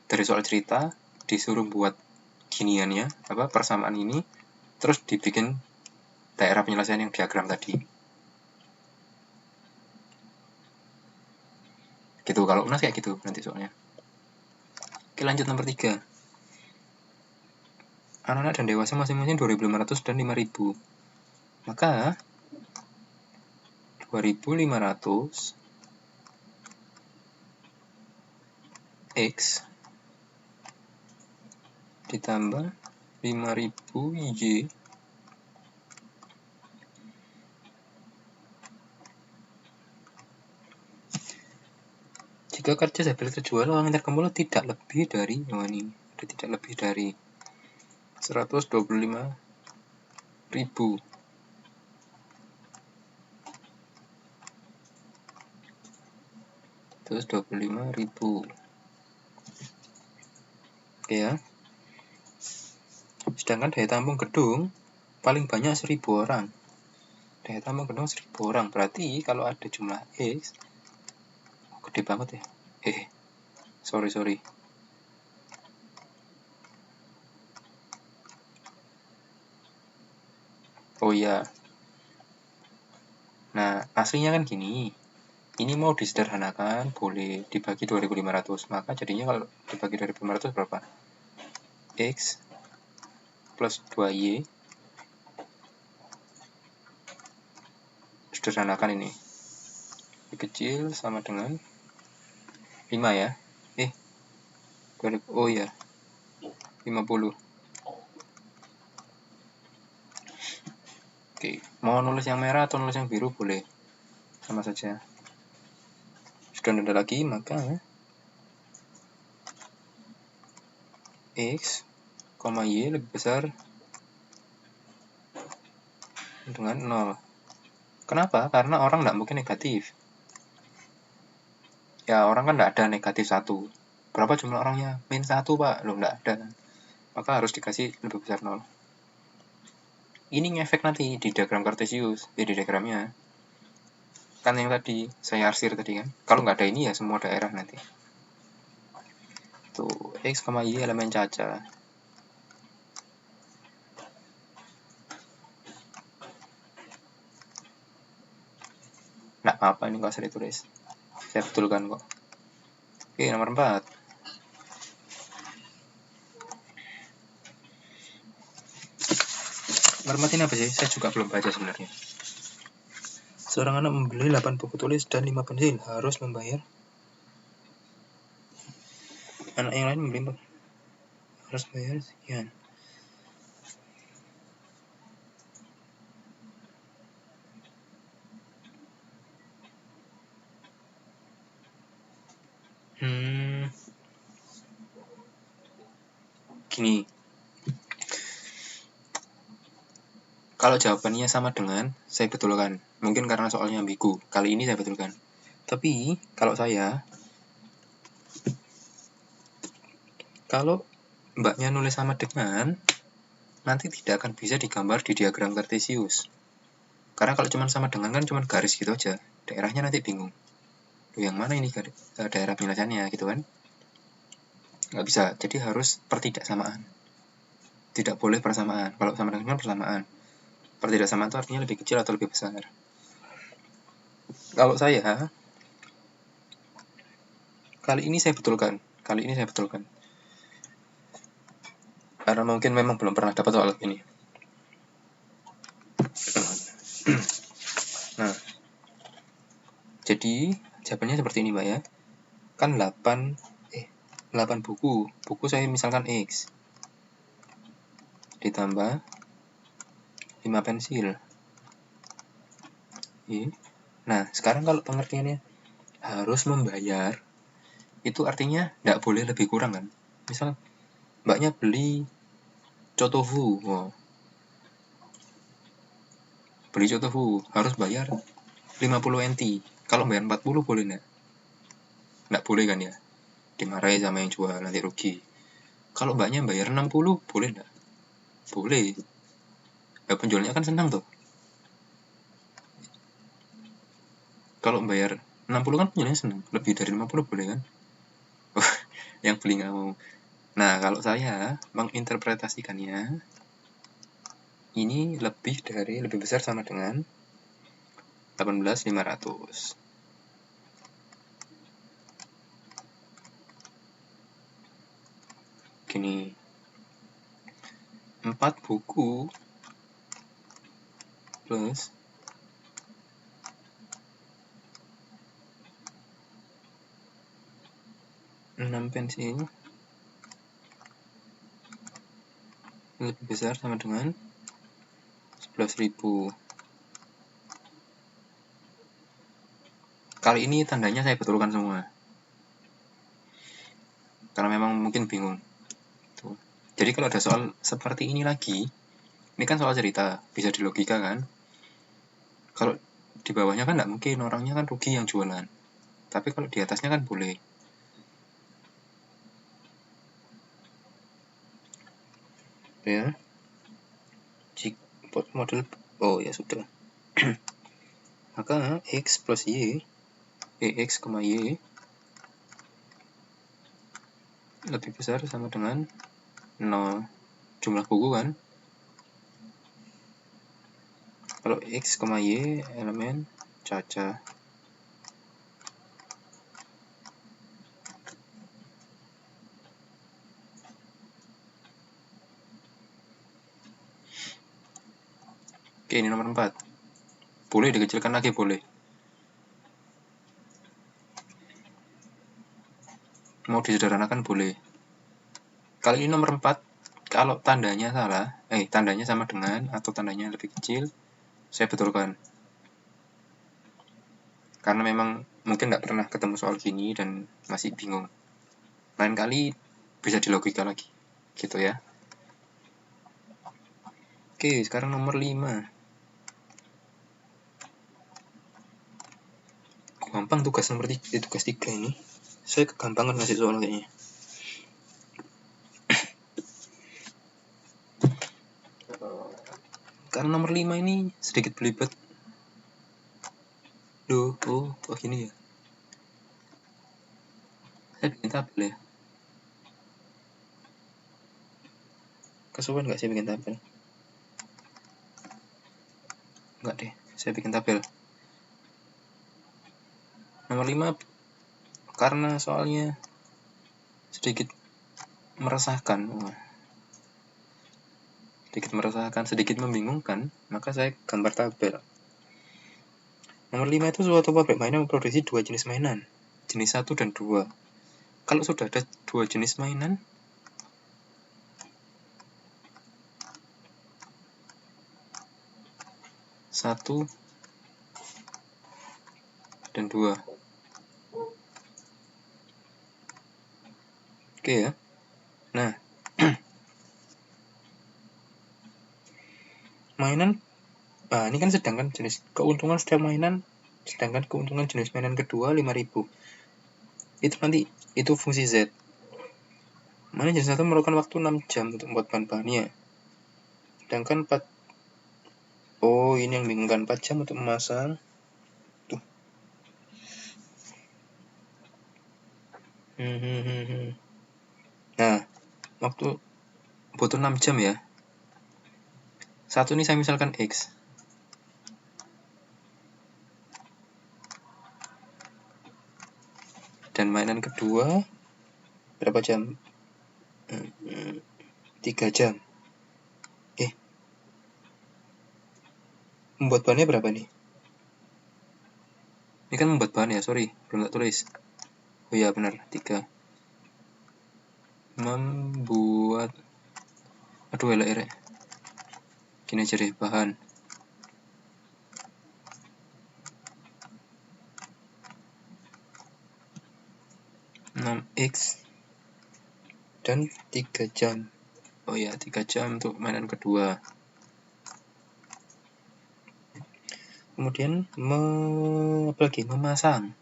[SPEAKER 1] dari soal cerita disuruh buat giniannya, persamaan ini, terus dibikin daerah penyelesaian yang diagram tadi. Gitu, kalau UNAS kayak gitu nanti soalnya. Oke, lanjut nomor 3. Anak-anak dan dewasa masing-masing 2.500 dan 5.000. Maka 2.500 X ditambah 5.000 Y jika karcis habis terjual, uang yang terkumpul tidak lebih dari tidak lebih dari 125.000. Terus 25.000. Oke ya. Sedangkan daya tampung gedung paling banyak 1.000 orang. Daya tampung gedung 1.000 orang. Berarti kalau ada jumlah X, gede banget ya. Sorry. Oh iya. Nah, aslinya kan gini. Ini mau disederhanakan, boleh dibagi 2500. Maka jadinya kalau dibagi 2500 berapa? X plus 2Y. Sederhanakan ini. Y kecil sama dengan 5 ya. Oh ya, 50. Oke, mau nulis yang merah atau nulis yang biru boleh. Sama saja. Sudah tidak ada lagi, maka X, Y lebih besar dengan 0. Kenapa? Karena orang tidak mungkin negatif. Ya, orang kan tidak ada negatif 1. Berapa jumlah orangnya? -1, Pak. Loh, tidak ada. Maka harus dikasih lebih besar 0. Ini ngefek nanti di diagram Cartesius. Di diagramnya. Kan yang tadi, saya arsir tadi kan. Kalau nggak ada ini ya semua daerah nanti. Tuh, X, Y elemen caca. Nggak apa ini nggak usah ditulis. Saya betulkan kok. Oke, nomor 4. Nomor 4 ini apa sih? Saya juga belum baca sebenarnya. Seorang anak membeli 8 buku tulis dan 5 pensil. Harus membayar. Anak yang lain membeli harus bayar sekian. Gini. Kalau jawabannya sama dengan, saya betulkan. Mungkin karena soalnya ambigu. Kali ini saya betulkan. Tapi, kalau mbaknya nulis sama dengan, nanti tidak akan bisa digambar di diagram Cartesius. Karena kalau cuma sama dengan kan cuma garis gitu aja. Daerahnya nanti bingung. Yang mana ini daerah penjelasannya gitu kan? Nggak bisa. Jadi harus pertidaksamaan. Tidak boleh persamaan. Kalau sama dengan persamaan. Pertidaksamaan itu artinya lebih kecil atau lebih besar. Kalau saya, kali ini saya betulkan. Karena mungkin memang belum pernah dapat soal ini. Nah, jadi jawabannya seperti ini Mbak ya. Kan 8 buku. Buku saya misalkan X. Ditambah 5 pensil. Nah, sekarang kalau pengertiannya harus membayar, itu artinya tidak boleh lebih kurang kan. Misal mbaknya beli cotofu. Beli cotofu harus bayar 50 NT. Kalau bayar 40 boleh enggak? Enggak boleh kan ya? Dimarahi sama yang jual, nanti rugi. Kalau mbaknya bayar 60 boleh enggak? Boleh. Ya penjualnya kan senang tuh. Kalau bayar 60 kan penjualnya senang. Lebih dari 50 boleh kan? Yang beli nggak mau. Nah, kalau saya menginterpretasikannya, ini lebih besar sama dengan 18.500. Gini, 4 buku plus 6 pensil lebih besar sama dengan 11.000. Kali ini tandanya saya betulkan semua. Karena memang mungkin bingung. Tuh. Jadi kalau ada soal seperti ini lagi, ini kan soal cerita, bisa dilogika kan? Kalau di bawahnya kan nggak mungkin, orangnya kan rugi yang jualan. Tapi kalau di atasnya kan boleh. Ya. Model, oh ya sudah. Maka X plus Y, X, Y lebih besar sama dengan 0. Jumlah buku kan? Kalau X, Y elemen caca. Oke, ini nomor 4. Boleh dikecilkan lagi, boleh. Mau disederhanakan boleh. Kalau ini nomor 4, kalau tandanya salah, tandanya sama dengan atau tandanya lebih kecil, saya betulkan. Karena memang mungkin nggak pernah ketemu soal gini dan masih bingung. Lain kali bisa dilogika lagi, gitu ya. Oke, sekarang nomor 5. Gampang tugas nomor 3, tugas 3 ini. Saya kegampangan ngasih soal kayaknya. Karena nomor 5 ini sedikit belibet. Oh gini ya. Saya bikin tabel ya. Kesuwen nggak saya bikin tabel? Enggak deh, saya bikin tabel. Nomor 5, karena soalnya sedikit meresahkan, sedikit membingungkan, maka saya gambar tabel. Nomor 5 itu suatu pabrik mainan memproduksi 2 jenis mainan, jenis 1 dan 2. Kalau sudah ada 2 jenis mainan, satu dan 2. Oke ya. Nah, mainan, ini kan sedangkan jenis keuntungan setiap mainan, sedangkan keuntungan jenis mainan kedua 5.000. Itu nanti, itu fungsi Z. Mainan jenis 1 memerlukan waktu 6 jam untuk membuat bahan-bahannya. Sedangkan 4, ini yang bingungkan, 4 jam untuk memasang. Tuh. Nah, waktu butuh 6 jam ya. Satu ini saya misalkan X. Dan mainan kedua berapa jam? 3 jam. Membuat bahannya berapa nih? Ini kan membuat bahan ya, sorry, belum tak tulis. Oh iya benar, 3. Membuat, elek. Gini aja deh, bahan. X dan 3 jam. Oh ya, 3 jam untuk mainan kedua. Kemudian memasang.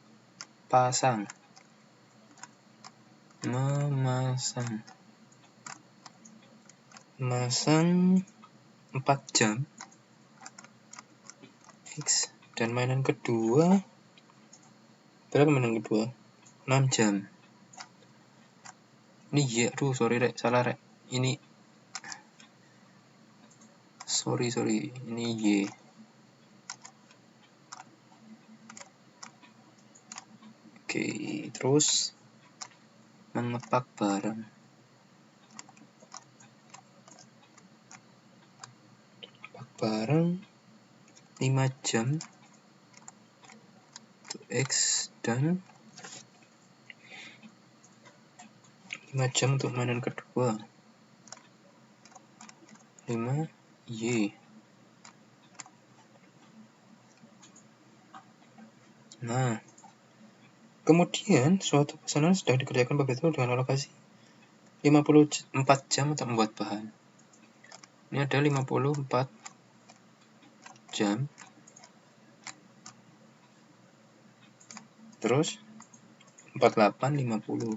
[SPEAKER 1] Pasang. Memasang 4 jam. X dan mainan kedua berapa mainan kedua? 6 jam. Ini Y, sorry rek, salah rek. Ini sorry, ini Y. Oke, terus mengepak barang. Barang 5 jam untuk X dan 5 jam untuk mainan kedua 5 Y. Nah, kemudian suatu pesanan sedang dikerjakan pabrik itu dengan alokasi 54 jam untuk membuat bahan. Ini ada 54 jam. Terus 48, 50.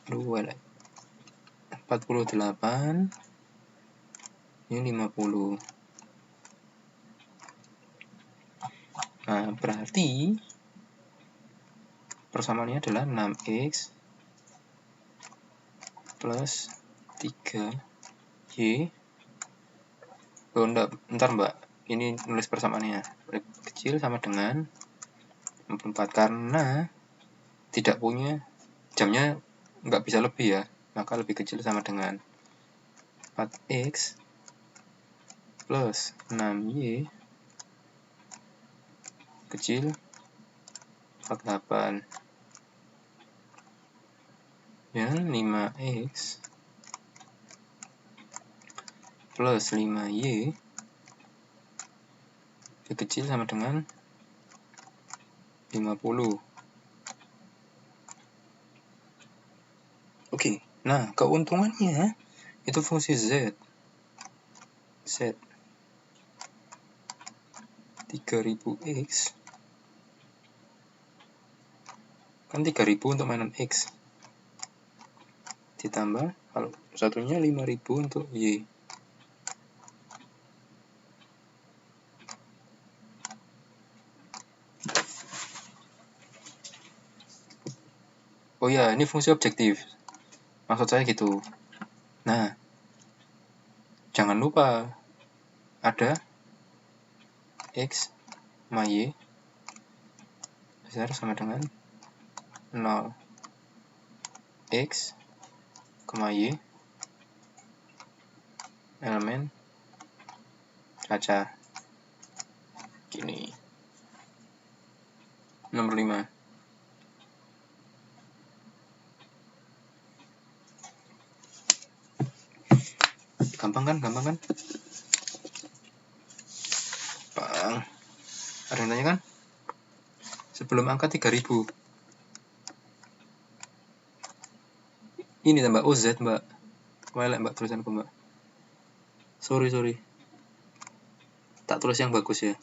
[SPEAKER 1] 48, ini 50. Nah, berarti persamaannya adalah 6X plus 3Y Oh enggak, bentar mbak, ini nulis persamaannya lebih kecil sama dengan 64 karena tidak punya jamnya, nggak bisa lebih ya, maka lebih kecil sama dengan 4x plus 6y kecil 48 dan 5x plus 5y kecil sama dengan 50. Oke, nah keuntungannya itu fungsi z 3000x kan 3000 untuk mainan x ditambah kalau satunya 5000 untuk y. Oh ya, ini fungsi objektif, maksud saya gitu. Nah, jangan lupa ada x ma y besar sama dengan 0, x, y elemen kaca. Gini. Nomor 5. Gampang kan? Bang, ada yang tanya kan? Sebelum angka 3000 ini mbak, OZ mbak, welek mbak tulisanku mbak, sorry tak tulis yang bagus ya.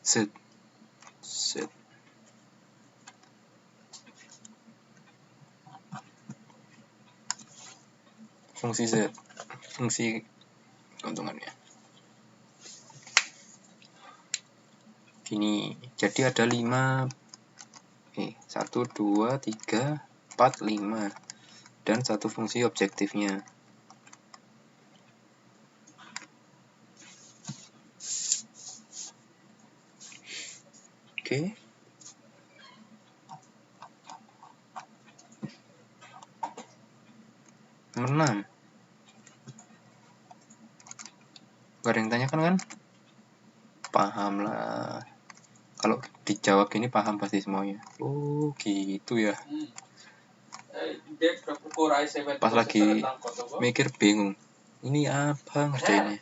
[SPEAKER 1] Z fungsi Z, fungsi keuntungannya gini. Jadi ada 5 1, 2, 3, 4, 5 dan satu fungsi objektifnya. Oke. Nomor 6. Gak ada yang tanyakan kan? Paham lah. Kalau dijawab gini paham pasti semuanya. Oh gitu ya. Pas lagi mikir bingung, ini apa ngerjainnya.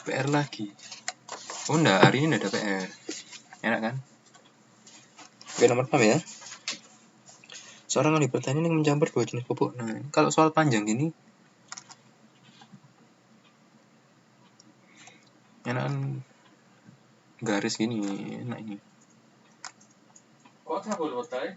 [SPEAKER 1] PR lagi. Oh enggak, hari ini enggak ada PR. Enak kan? Oke, nomor 6 ya. Seorang ahli pertanian yang mencampur 2 jenis pupuk. Nah, kalau soal panjang gini, enakan garis gini, enak ini. কথা বলবো তাই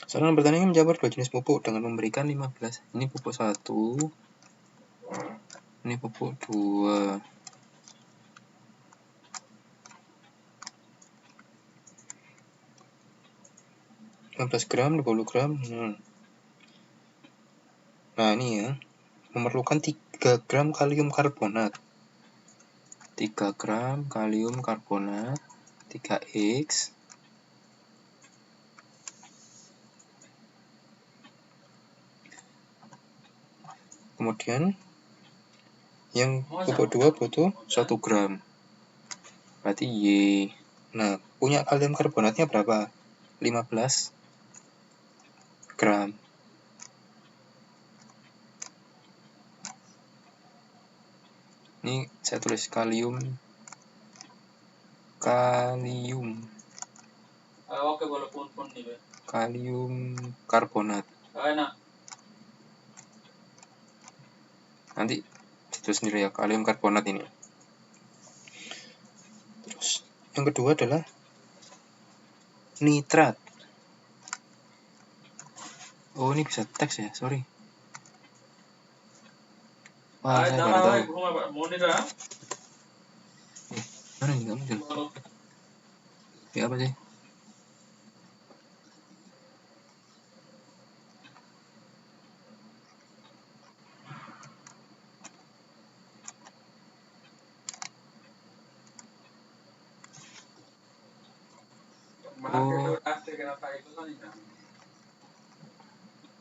[SPEAKER 1] seorang petani mencampur 2 jenis pupuk dengan memberikan 15. Ini pupuk 1, ini pupuk 2. gram, 20 gram. Nah ini ya, memerlukan 3 gram kalium karbonat. 3 gram kalium karbonat 3x kemudian yang pupuk 2 butuh 1 gram, berarti Y. Nah, punya kalium karbonatnya berapa? 15 gram. Ini saya tulis kalium karbonat. Nanti ditulis sendiri ya, kalium karbonat ini. Terus yang kedua adalah nitrat. Oh, ini bisa teks ya, sorry. Wah, saya baru tahu. Mana ini nggak muncul? Ya apa sih?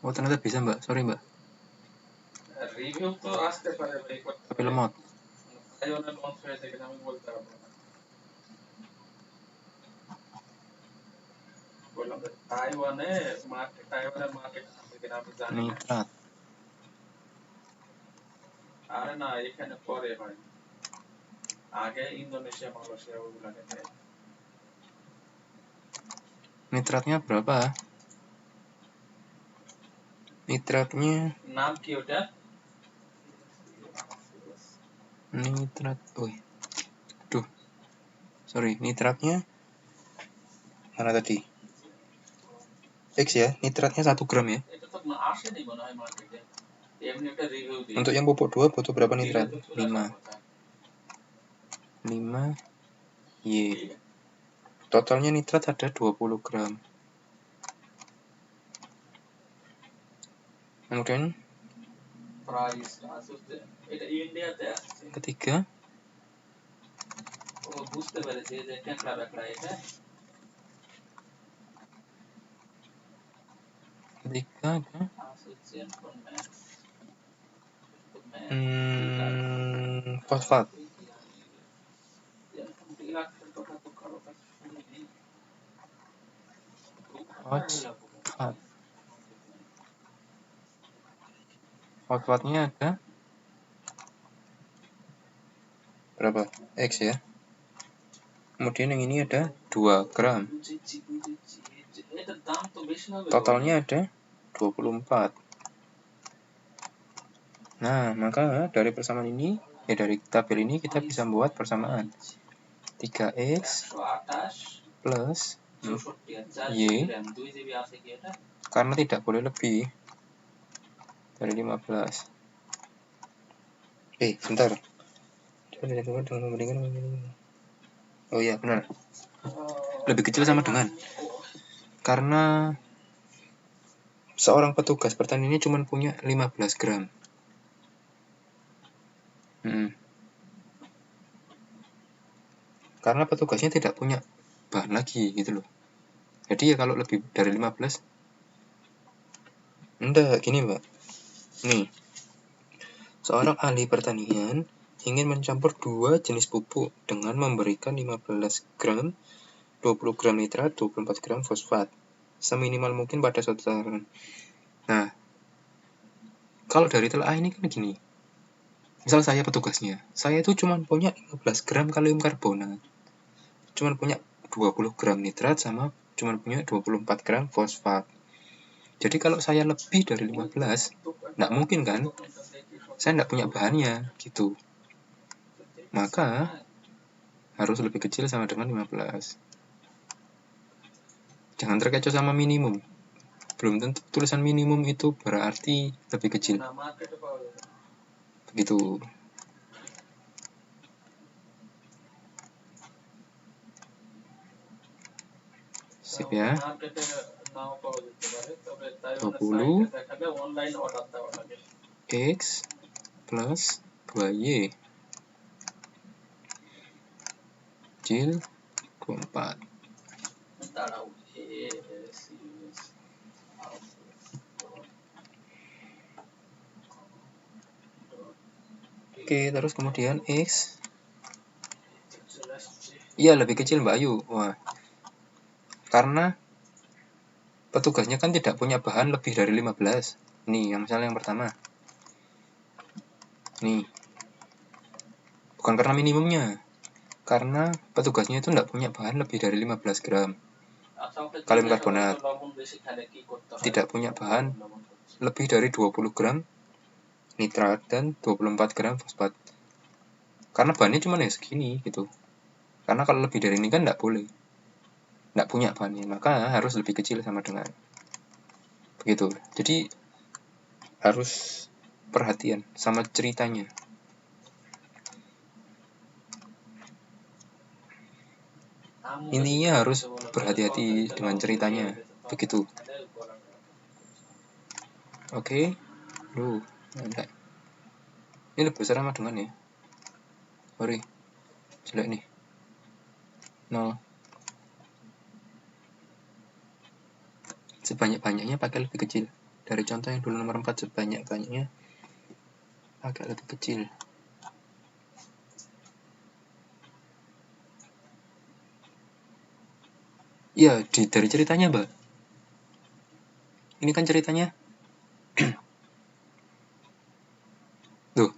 [SPEAKER 1] Oh ternyata bisa mbak, sorry mbak. Tapi lemot. Nitrat. Nitratnya berapa? Nitratnya nitrat, duh, sorry, nitratnya mana tadi? X ya, nitratnya 1 gram ya. Untuk yang pupuk 2 butuh berapa nitrat? 5 Y. Totalnya nitrat ada 20 gram. Kemudian ketiga ada fosfat. Fosfatnya ada berapa? X ya. Kemudian yang ini ada 2 gram. Totalnya ada 24. Nah, maka dari persamaan ini, dari tabel ini kita bisa membuat persamaan 3X plus Y, karena tidak boleh lebih dari 15. Bentar. Oh iya, benar. Lebih kecil sama dengan. Karena seorang petugas pertanian ini cuma punya 15 gram. Karena petugasnya tidak punya bahan lagi gitu loh. Jadi ya kalau lebih dari 15, enggak, gini mbak. Nih, seorang ahli pertanian ingin mencampur 2 jenis pupuk dengan memberikan 15 gram, 20 gram nitrat, 24 gram fosfat, seminimal mungkin pada suatu takaran. Nah, kalau dari telah ini kan gini. Misal saya petugasnya, saya itu cuma punya 15 gram kalium karbonat, cuma punya 20 gram nitrat, sama cuma punya 24 gram fosfat. Jadi kalau saya lebih dari 15, nggak mungkin kan? Saya nggak punya bahannya, gitu. Maka harus lebih kecil sama dengan 15. Jangan terkecoh sama minimum. Belum tentu tulisan minimum itu berarti lebih kecil. Begitu. Sip ya. 20 X plus 2Y kecil 24. Oke, terus kemudian X. Iya, lebih kecil Mbak Ayu. Wah. Karena petugasnya kan tidak punya bahan lebih dari 15. Nih, yang misalnya yang pertama. Nih. Bukan karena minimumnya. Karena petugasnya itu tidak punya bahan lebih dari 15 gram kalium karbonat. Tidak punya bahan lebih dari 20 gram nitrat dan 24 gram fosfat. Karena bahannya cuma ya segini gitu. Karena kalau lebih dari ini kan tidak boleh. Tidak punya bahannya, maka harus lebih kecil sama dengan. begitu. Jadi harus perhatian sama ceritanya. Intinya harus berhati-hati dengan ceritanya, begitu. Oke. Enggak. Ini lebih besar sama dengan ya. Sorry, jelek nih. 0. Sebanyak-banyaknya pakai lebih kecil. Dari contoh yang dulu nomor 4, sebanyak-banyaknya agak lebih kecil. Ya, dari ceritanya, Mbak. Ini kan ceritanya. Tuh,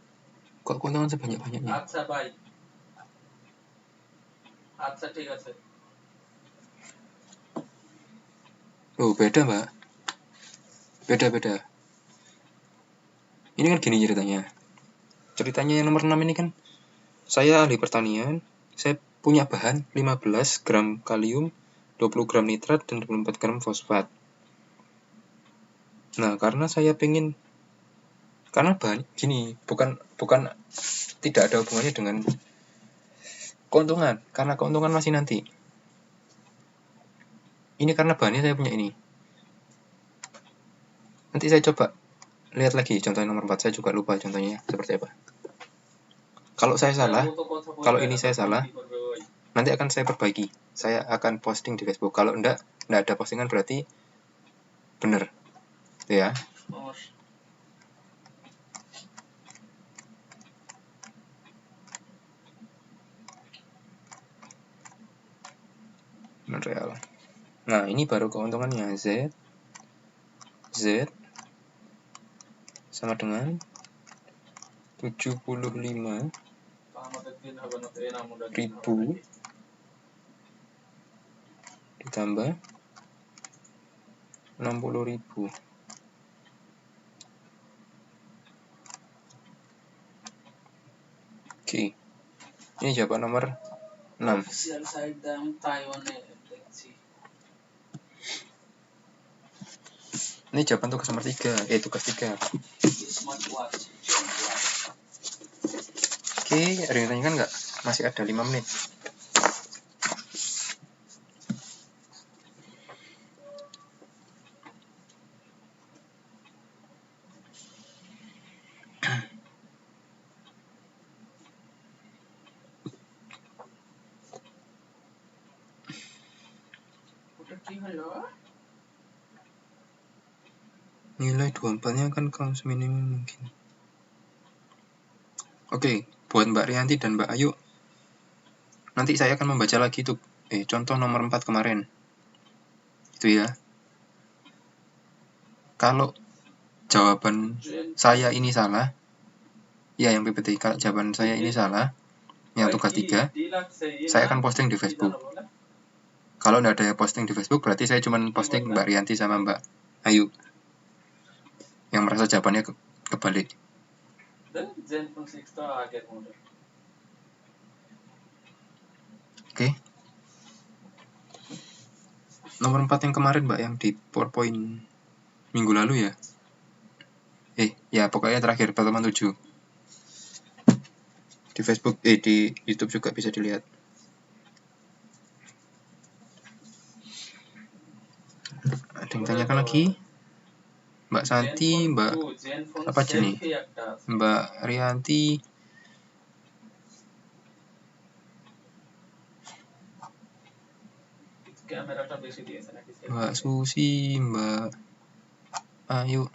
[SPEAKER 1] kok keuntungan sebanyak-banyaknya? Oh, beda, Mbak. Beda. Ini kan gini ceritanya. Ceritanya yang nomor 6 ini kan, saya ahli pertanian, saya punya bahan 15 gram kalium, 20 gram nitrat, dan 24 gram fosfat. Nah, karena bahan gini, bukan tidak ada hubungannya dengan keuntungan, karena keuntungan masih nanti. Ini karena bahannya saya punya ini. Nanti saya coba lihat lagi contoh nomor 4, saya juga lupa contohnya seperti apa. Kalau saya salah, kalau ini saya salah, nanti akan saya perbaiki. Saya akan posting di Facebook. Kalau enggak ada postingan berarti benar. Ya. Real. Nah, ini baru keuntungannya. Z sama dengan 75.000 ditambah 60.000. Oke. Ini jawaban nomor 6. Ini jawaban tugas nomor 3, tugas 3. Oke, ada yang tanyakan nggak? Masih ada 5 menit. Nilai 24-nya akan count seminimum mungkin. Oke, buat Mbak Rianti dan Mbak Ayu, nanti saya akan membaca lagi tuh contoh nomor 4 kemarin. Itu ya. Kalau jawaban saya ini salah, ya yang PPT, kalau jawaban saya ini salah, yang tugas 3, saya akan posting di Facebook. Kalau nggak ada posting di Facebook, berarti saya cuma posting Mbak Rianti sama Mbak Ayu yang merasa jawabannya kebalik. Oke. Nomor 4 yang kemarin, Mbak, yang di PowerPoint minggu lalu ya. Ya pokoknya terakhir pertemuan 7. Di Facebook, di YouTube juga bisa dilihat. Ada yang tanyakan lagi? Mbak Santi, Mbak apa aja nih? Mbak Rianti, Mbak Susi, Mbak Ayu,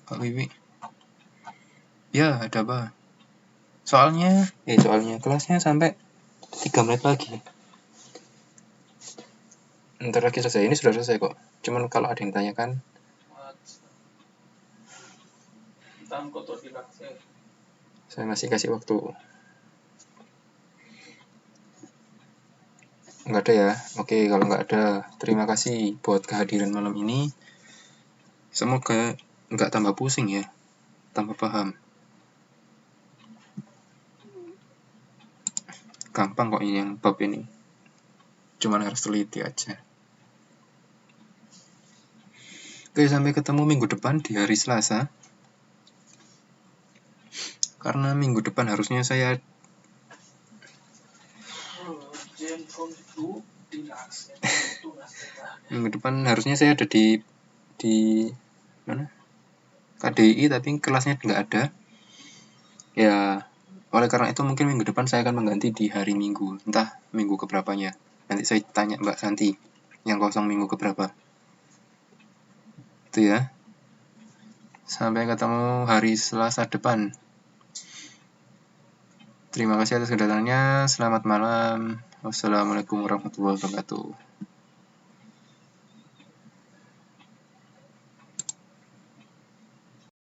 [SPEAKER 1] Mbak Wiwi. Ya, ada apa? Soalnya kelasnya sampai 3 menit lagi. Ntar lagi selesai. Ini sudah selesai kok. Cuman kalau ada yang tanyakan, saya masih kasih waktu. Nggak ada ya? Oke, kalau nggak ada, terima kasih buat kehadiran malam ini. Semoga nggak tambah pusing ya, tambah paham. Gampang kok ini yang bab ini. Cuman harus teliti aja. Oke, sampai ketemu minggu depan di hari Selasa. Karena minggu depan harusnya saya ada di mana? KDI, tapi kelasnya nggak ada. Ya, oleh karena itu mungkin minggu depan saya akan mengganti di hari Minggu, entah minggu keberapanya. Nanti saya tanya Mbak Santi yang kosong minggu keberapa. Itu ya. Sampai ketemu hari Selasa depan. Terima kasih atas kedatangannya. Selamat malam. Wassalamualaikum warahmatullahi wabarakatuh.